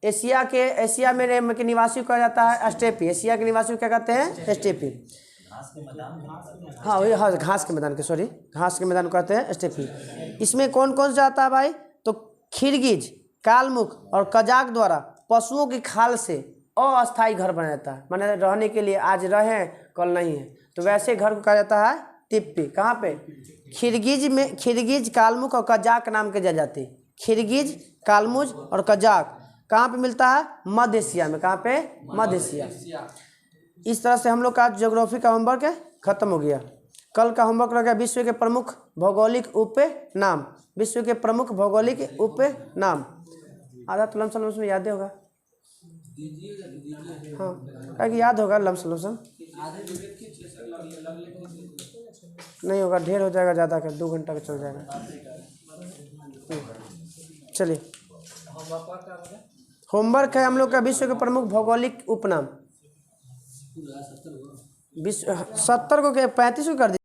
एशिया में के निवासी कहा जाता है अस्टेपी। एशिया के निवासी क्या कहते हैं? अस्टेपी। हाँ, वही हाँ, घास के मैदान के, सॉरी, घास के मैदान कहते हैं स्टेपी। इसमें कौन कौन सा आता है भाई? तो खिरगिज, कालमुख और कजाक द्वारा पशुओं की खाल से अस्थायी घर बनाया जाता है। माने रहने के लिए, आज रहे कल नहीं है, तो वैसे घर को कहा जाता है तिप्पी। कहाँ पे? खिरगिज, कालमुख और कजाक नाम के जनजाति। खिरगिज, कालमुज और कजाक कहाँ पे मिलता है? मध्य एशिया में। कहाँ पे? मध्य एशिया। इस तरह से हम लोग का ज्योग्राफी का होमवर्क खत्म हो गया। कल का होमवर्क रह गया विश्व के प्रमुख भौगोलिक उप नाम। विश्व के प्रमुख भौगोलिक उप नाम। आधा तो लमसम लमसम याद होगा। हाँ, क्या याद होगा लमसम लमसम? नहीं होगा, ढेर हो जाएगा, ज़्यादा का 2 घंटा का चल जाएगा। चलिए, होमवर्क है हम लोग का विश्व के प्रमुख भौगोलिक उपनाम। 70 को 35 को कर दिया।